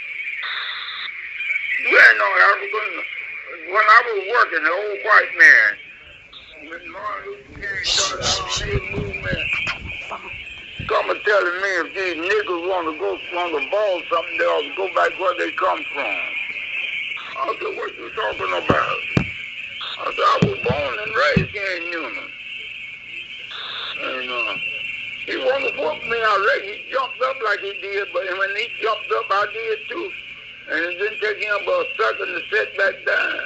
We ain't no Africans. When I was working, the old white man, when Martin Luther King started on his movement, come and telling me if these niggas want to ball something, they ought to go back where they come from. I said, what you talking about? I said, I was born and raised here in Newman. And he wanted to whoop me already. He jumped up like he did, but when he jumped up, I did too. And it didn't take him but a second to sit back down.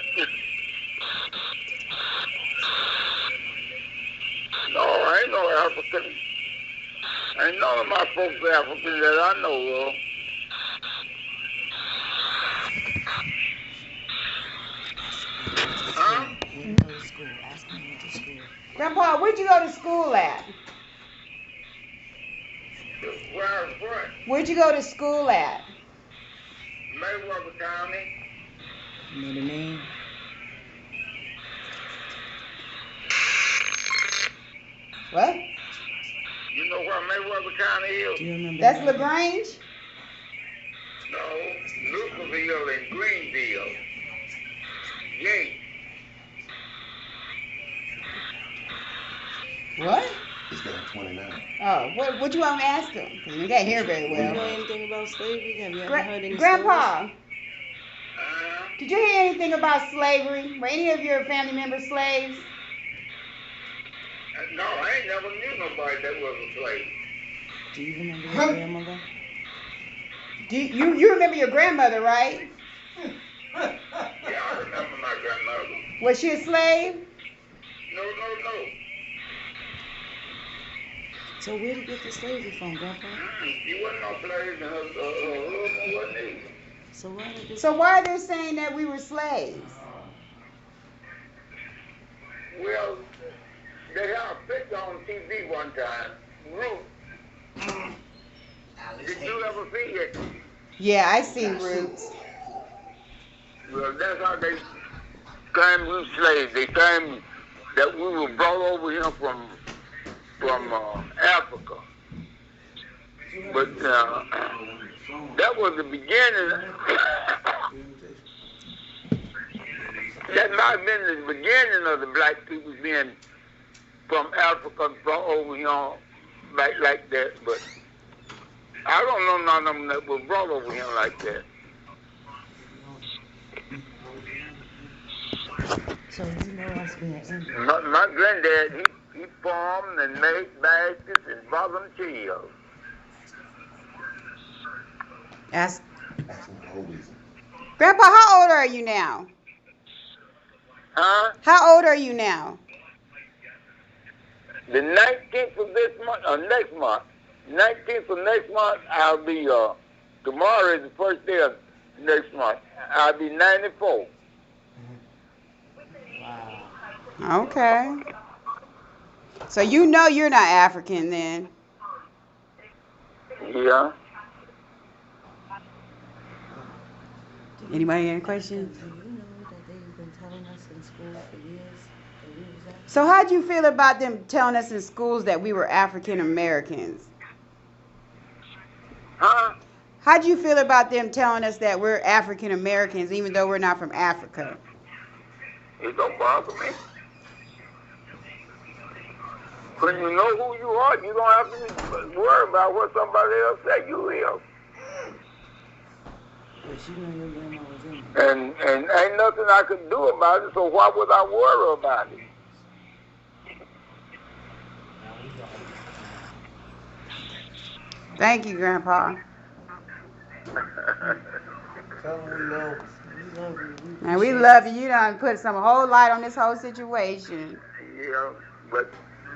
No, I ain't no African. Ain't none of my folks African that I know of. Huh? When you go to school, ask him when you went to school. Grandpa, where'd you go to school at? Where what? Where'd you go to school at? Mayweather County. You know the name? What? You know what Mayweather County is? Do you remember That's the name? LaGrange? No, Lucasville and Greenville. Yay. What? It's got 29. Oh, what you want me to ask him? Because we can't hear very Do you know well. anything about slavery? Have you ever heard any stories? Grandpa, Uh, did you hear anything about slavery? Were any of your family members slaves? no, I ain't never knew nobody that was a slave. Do you remember your grandmother? Do you remember your grandmother, right? Yeah, I remember my grandmother. Was she a slave? No, no, no. So where did you get the slavery from, Grandpa? She wasn't no slave, and her husband wasn't either. So why did this? So why are they saying that we were slaves? Well, they had a picture on TV one time. Ruth. Did you ever see it? Yeah, I see Roots. Well, that's how they claimed we slaves. They claimed that we were brought over here from Africa. But that was the beginning. That might have been the beginning of the black people being from Africa brought over here like that. But I don't know none of them that were brought over here like that. So you know us being Indian. My granddad, he farmed and made baskets and brought them to you. Ask. That's the whole reason. Grandpa, how old are you now? Huh? How old are you now? The 19th of this month, next month, 19th of next month, I'll be, tomorrow is the first day of next month. I'll be 94. Wow. Okay. So you know you're not African then. Yeah. Anybody got any questions? Do you know that they've been telling us in school for years that we was African? So how'd you feel about them telling us in schools that we were African Americans? Huh? How'd you feel about them telling us that we're African Americans even though we're not from Africa? It don't bother me. When you know who you are, you don't have to worry about what somebody else say you is. But you know your grandma was Indian. And ain't nothing I could do about it, so why would I worry about it? Thank you, Grandpa. We love you. And we love you. You done put some whole light on this whole situation. Yeah, but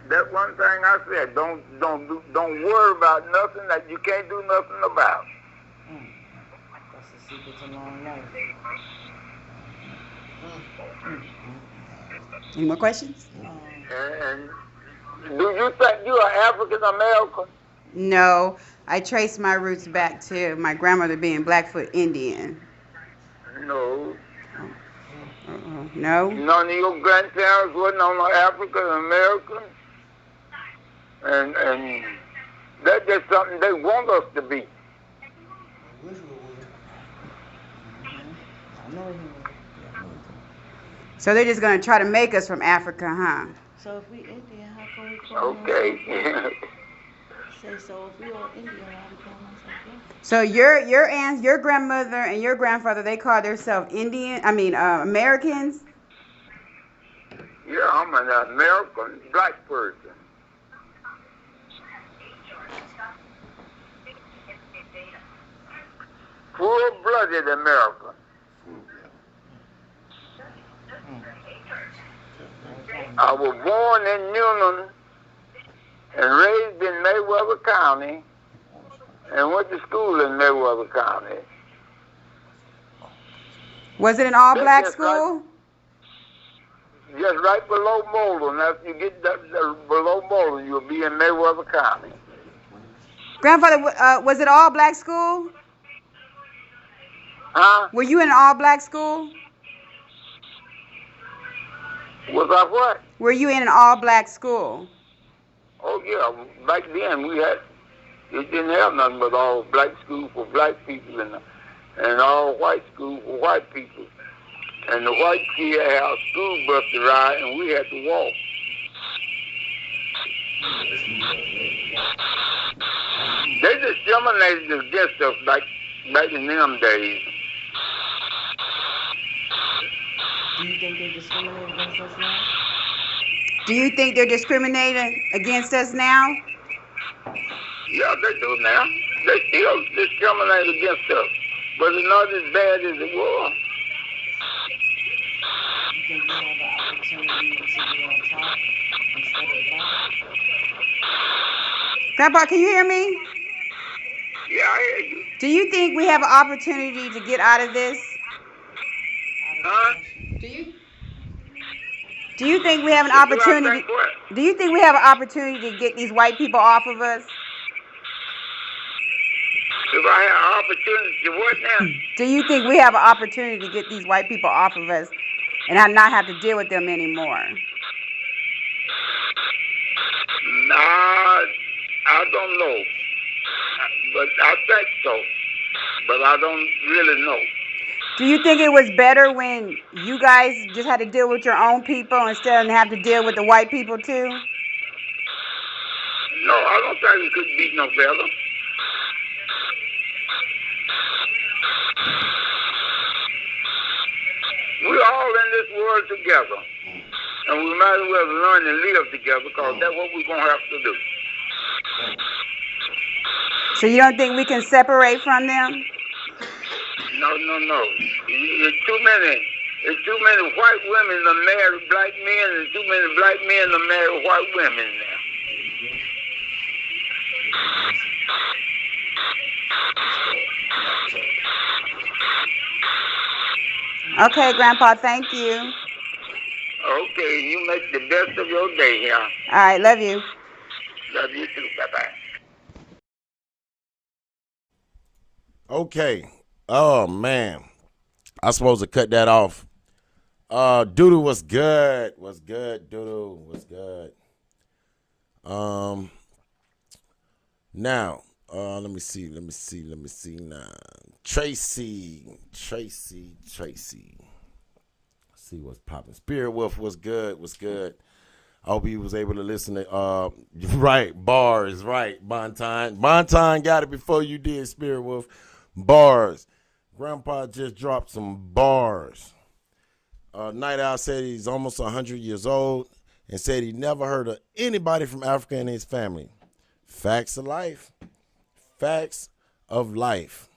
that one thing I said, don't worry about nothing that you can't do nothing about. That's the secret to long life. Any more questions? And do you think you are African American? No, I trace my roots back to my grandmother being Blackfoot Indian. No. No? None of your grandparents wasn't on African American? And that's just something they want us to be. I know he was. So they're just going to try to make us from Africa, huh? So if we Indian, how come we call Okay. Say so if we all Indian, why we call ourselves black? So your grandmother and your grandfather, they call themselves Americans? Yeah, I'm an American black person. Full-blooded American. I was born in Newnan and raised in Mayweather County and went to school in Mayweather County. Was it an all-black Yes, school? Just right below Moulton. After you get below Moulton, you'll be in Mayweather County. Grandfather, was it all-black school? Huh? Were you in an all-black school? Was I what? Were you in an all-black school? Oh yeah, back then it didn't have nothing but all black school for black people and all white school for white people. And the white kid had a school bus to ride, and we had to walk. They discriminated against us back in them days. Do you think they discriminate against us now? Do you think they're discriminating against us now? Yeah, they do now. They still discriminate against us, but it's not as bad as it was. You think we have an opportunity to be on top instead of the bottom? Grandpa, can you hear me? Yeah, I hear you. Do you think we have an opportunity to get out of this? Out of Huh? depression? Do you think we have an Do I opportunity? think what? Do you think we have an opportunity to get these white people off of us? If I had an opportunity to what now? Do you think we have an opportunity to get these white people off of us and not have to deal with them anymore? Nah, I don't know. But I think so. But I don't really know. Do you think it was better when you guys just had to deal with your own people instead of have to deal with the white people too? No, I don't think it could be no better. We're all in this world together. And we might as well learn to live together because that's what we're going to have to do. So you don't think we can separate from them? No. It's too many white women that marry black men and too many black men that marry white women now. Okay, Grandpa, thank you. Okay, you make the best of your day here. All right, love you. Love you too. Bye-bye. Okay. Oh man, I supposed to cut that off. Doodoo was good. Was good. Doodoo was good. Now, let me see now. Tracy. See what's popping. Spirit Wolf was good. I hope he was able to listen to right, bars, right, Bonton. Bonton got it before you did, Spirit Wolf. Bars. Grandpa just dropped some bars. Night Owl said he's almost 100 years old and said he never heard of anybody from Africa in his family. Facts of life. Facts of life.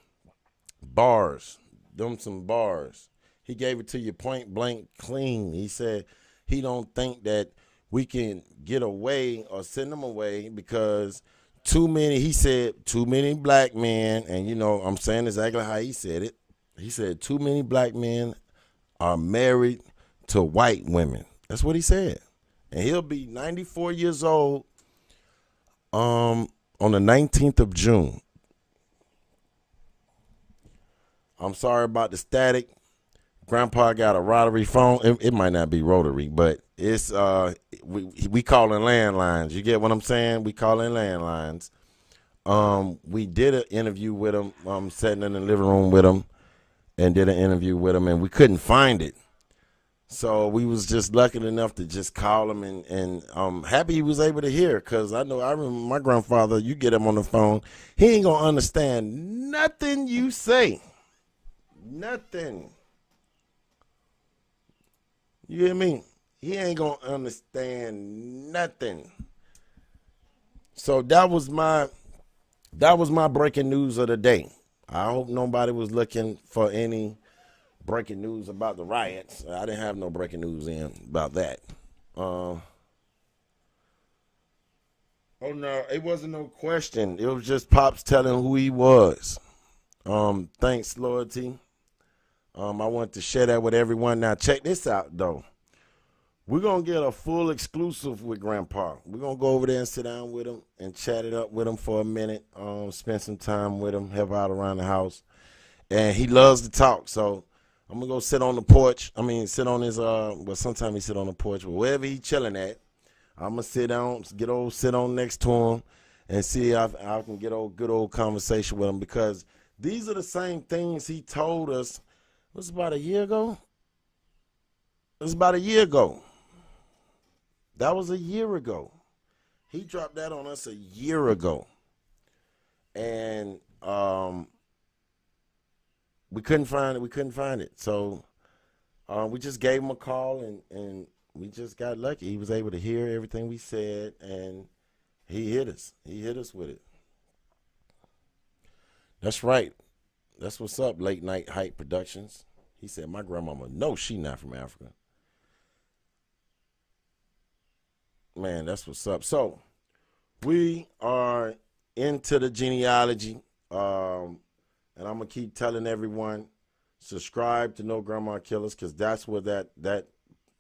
Bars. Them some bars. He gave it to you point blank clean. He said he don't think that we can get away or send them away because too many black men, and you know, I'm saying exactly how he said it. He said too many black men are married to white women. That's what he said. And he'll be 94 years old on the 19th of June. I'm sorry about the static. Grandpa got a rotary phone. It might not be rotary, but it's we calling landlines. You get what I'm saying? We calling landlines. We did an interview with him, sitting in the living room with him, and did an interview with him, and we couldn't find it. So we was just lucky enough to just call him, and I'm happy he was able to hear, because I remember my grandfather, you get him on the phone, he ain't going to understand nothing you say. Nothing. You hear me? He ain't going to understand nothing. So that was my breaking news of the day. I hope nobody was looking for any breaking news about the riots. I didn't have no breaking news in about that. Oh no, it wasn't no question. It was just Pops telling who he was. Thanks, Loyalty. I want to share that with everyone. Now check this out though. We're going to get a full exclusive with Grandpa. We're going to go over there and sit down with him and chat it up with him for a minute, spend some time with him, help out around the house. and he loves to talk. So I'm gonna go sit on the porch. I mean, sit on his well, sometimes he sit on the porch, but wherever he chilling at, I'm gonna sit on next to him, and see if I can get a good old conversation with him, because these are the same things he told us. It was about a year ago. It was about a year ago. That was a year ago. He dropped that on us a year ago, and we couldn't find it. We couldn't find it. So we just gave him a call, and we just got lucky. He was able to hear everything we said, and he hit us. He hit us with it. That's right. That's what's up, Late Night Hype Productions. He said, my grandmama, no, she not from Africa. Man, that's what's up. So we are into the genealogy, and I'm going to keep telling everyone, subscribe to No Grandma Killers, because that's where that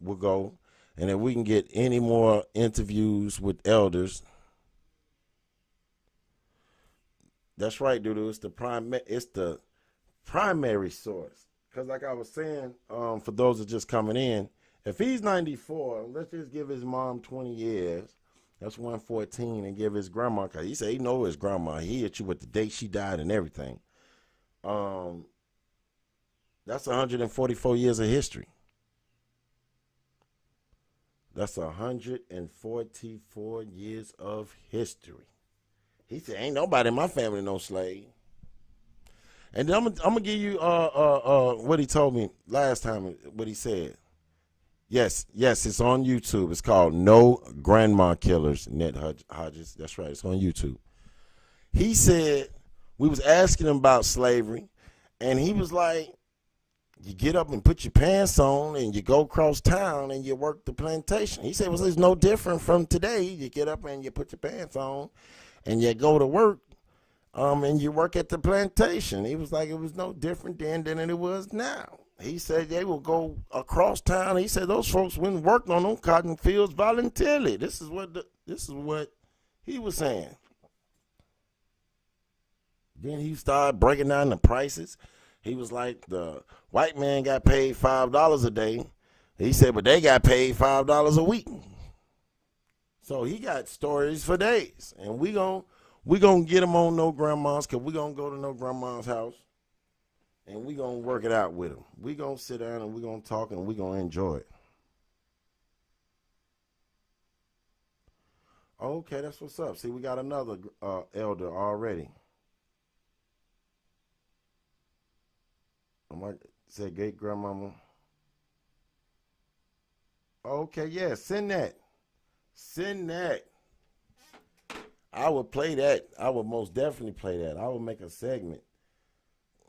will go. And if we can get any more interviews with elders, that's right, dude. It's the primary source. Because like I was saying, for those that are just coming in, if he's 94, let's just give his mom 20 years. That's 114, and give his grandma, because he said he know his grandma. He hit you with the date she died and everything. That's 144 years of history. That's 144 years of history. He said, ain't nobody in my family no slave. And then I'm gonna give you what he told me last time, what he said. Yes, it's on YouTube. It's called No Grandma Killers, Ned Hodges. That's right, it's on YouTube. He said, we was asking him about slavery, and he was like, you get up and put your pants on and you go across town and you work the plantation. He said, well, it's no different from today. You get up and you put your pants on and you go to work, and you work at the plantation. He was like, it was no different then than it was now. He said they will go across town. He said those folks went and worked on them cotton fields voluntarily. This is what he was saying. Then he started breaking down the prices. He was like, the white man got paid $5 a day. He said, but they got paid $5 a week. So he got stories for days. And we gonna get him on No Grandma's, because we going to go to No Grandma's house. And we going to work it out with him. We going to sit down and we going to talk and we going to enjoy it. Okay, that's what's up. See, we got another elder already. I might say great grandmama. Okay, yeah, send that. Send that. I would play that. I would most definitely play that. I would make a segment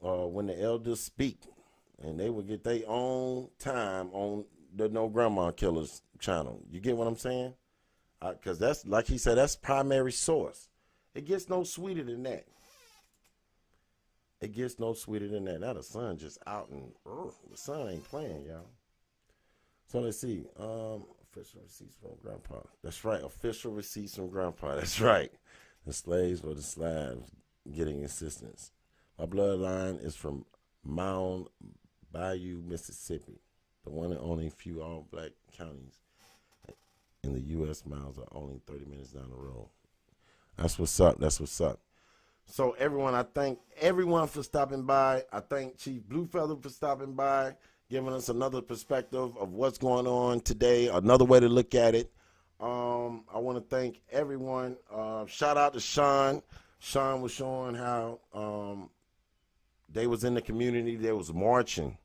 when the elders speak, and they would get their own time on the No Grandma Killers channel. You get what I'm saying? Because that's, like he said, that's primary source. It gets no sweeter than that. It gets no sweeter than that. Now the sun just out, and the sun ain't playing, y'all. So let's see. Official receipts from Grandpa. That's right. Official receipts from Grandpa. That's right. The slaves or the slaves getting assistance. My bloodline is from Mound Bayou, Mississippi. The one and only few all-black counties in the U.S. Mounds are only 30 minutes down the road. That's what's up. That's what's up. So everyone, I thank everyone for stopping by. I thank Chief Bluefeather for stopping by, giving us another perspective of what's going on today, another way to look at it. I want to thank everyone. Shout out to Sean. Sean was showing how they was in the community. They was marching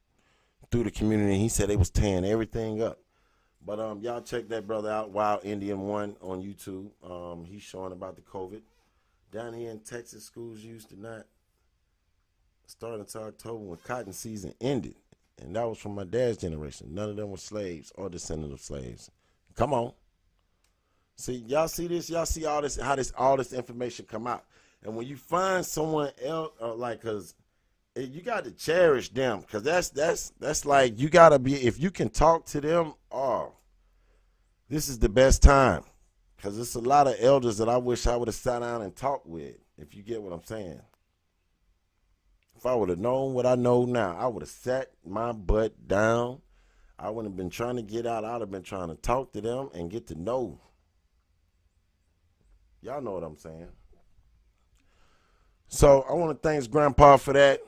through the community. He said they was tearing everything up. But y'all check that brother out, Wild Indian One, on YouTube. He's showing about the COVID. Down here in Texas, schools used to not start until October when cotton season ended. And that was from my dad's generation. None of them were slaves or descendants of slaves. Come on. See, y'all see this? Y'all see all this, how all this information come out. And when you find someone else, because you got to cherish them, because that's like, you got to be, if you can talk to them, this is the best time. Because there's a lot of elders that I wish I would have sat down and talked with, if you get what I'm saying. if I would have known what I know now, I would have sat my butt down. I wouldn't have been trying to get out. I'd have been trying to talk to them and get to know. Y'all know what I'm saying. So I want to thank Grandpa for that.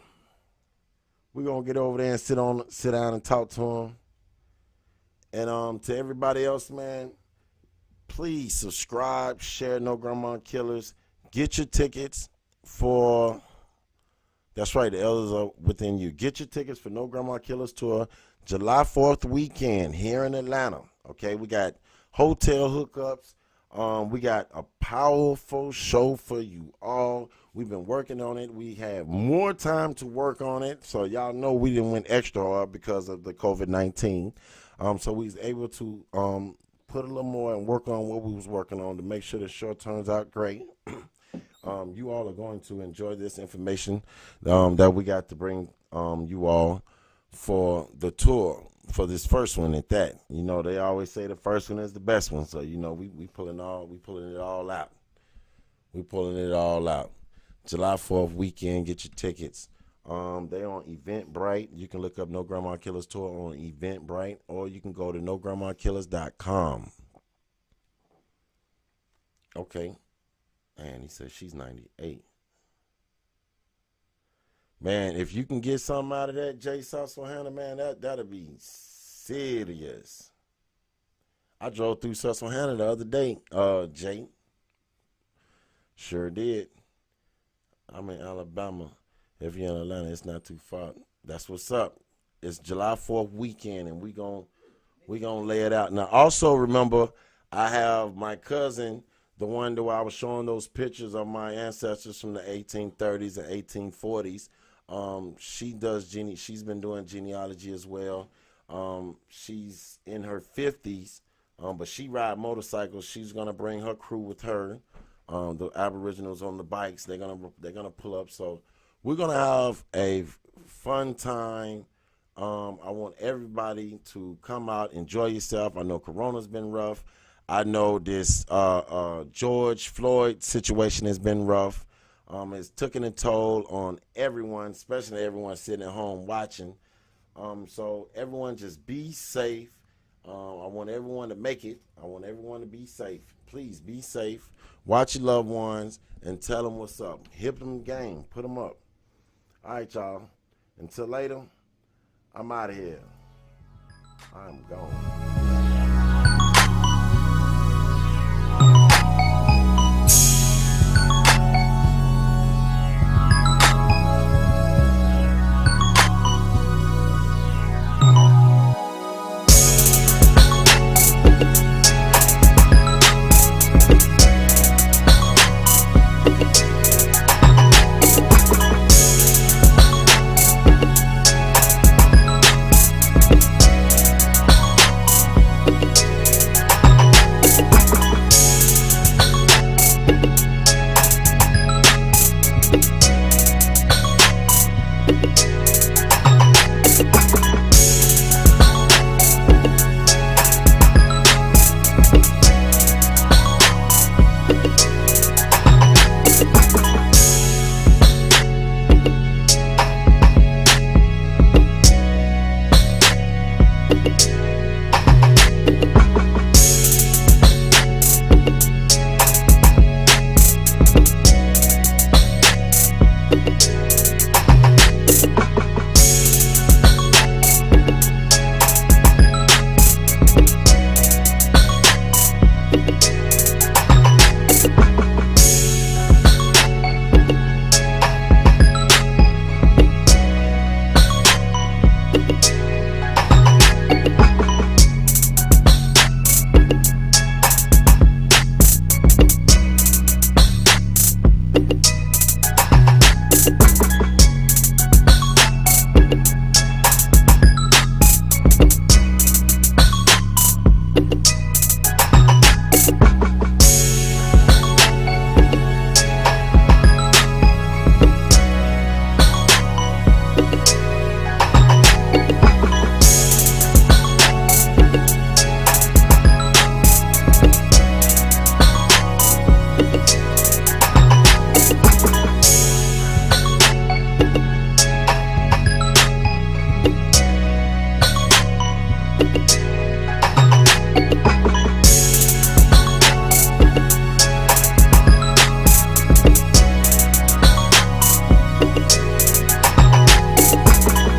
We're going to get over there and sit down and talk to him. And to everybody else, man, please subscribe, share No Grandma Killers. Get your tickets for, that's right, the elders are within you. Get your tickets for No Grandma Killers tour, July 4th weekend here in Atlanta. Okay, we got hotel hookups. We got a powerful show for you all. We've been working on it. We have more time to work on it. So y'all know we didn't went extra hard because of the COVID-19. So we was able to put a little more and work on what we was working on to make sure the show turns out great. You all are going to enjoy this information that we got to bring you all for the tour, for this first one at that. You know, they always say the first one is the best one. So, you know, we pulling it all out. We pulling it all out. July 4th weekend, get your tickets. They on Eventbrite. You can look up No Grandma Killers Tour on Eventbrite, or you can go to nograndmakillers.com. Okay. And he says she's 98. Man, if you can get something out of that, Jay Susquehanna, man, that'll be serious. I drove through Susquehanna the other day, Jay. Sure did. I'm in Alabama. If you're in Atlanta, it's not too far. That's what's up. It's July 4th weekend, and we gonna lay it out. Now, also remember, I have my cousin, the one that I was showing those pictures of my ancestors from the 1830s and 1840s. She's been doing genealogy as well. She's in her 50s, but she ride motorcycles. She's gonna bring her crew with her. The Aboriginals on the bikes. They're gonna pull up. So we're gonna have a fun time. I want everybody to come out, enjoy yourself. I know Corona's been rough. I know this George Floyd situation has been rough. It's taken a toll on everyone, especially everyone sitting at home watching. So everyone just be safe. I want everyone to make it. I want everyone to be safe. Please be safe. Watch your loved ones and tell them what's up. Hip them game. Put them up. All right, y'all. Until later, I'm out of here. I'm gone.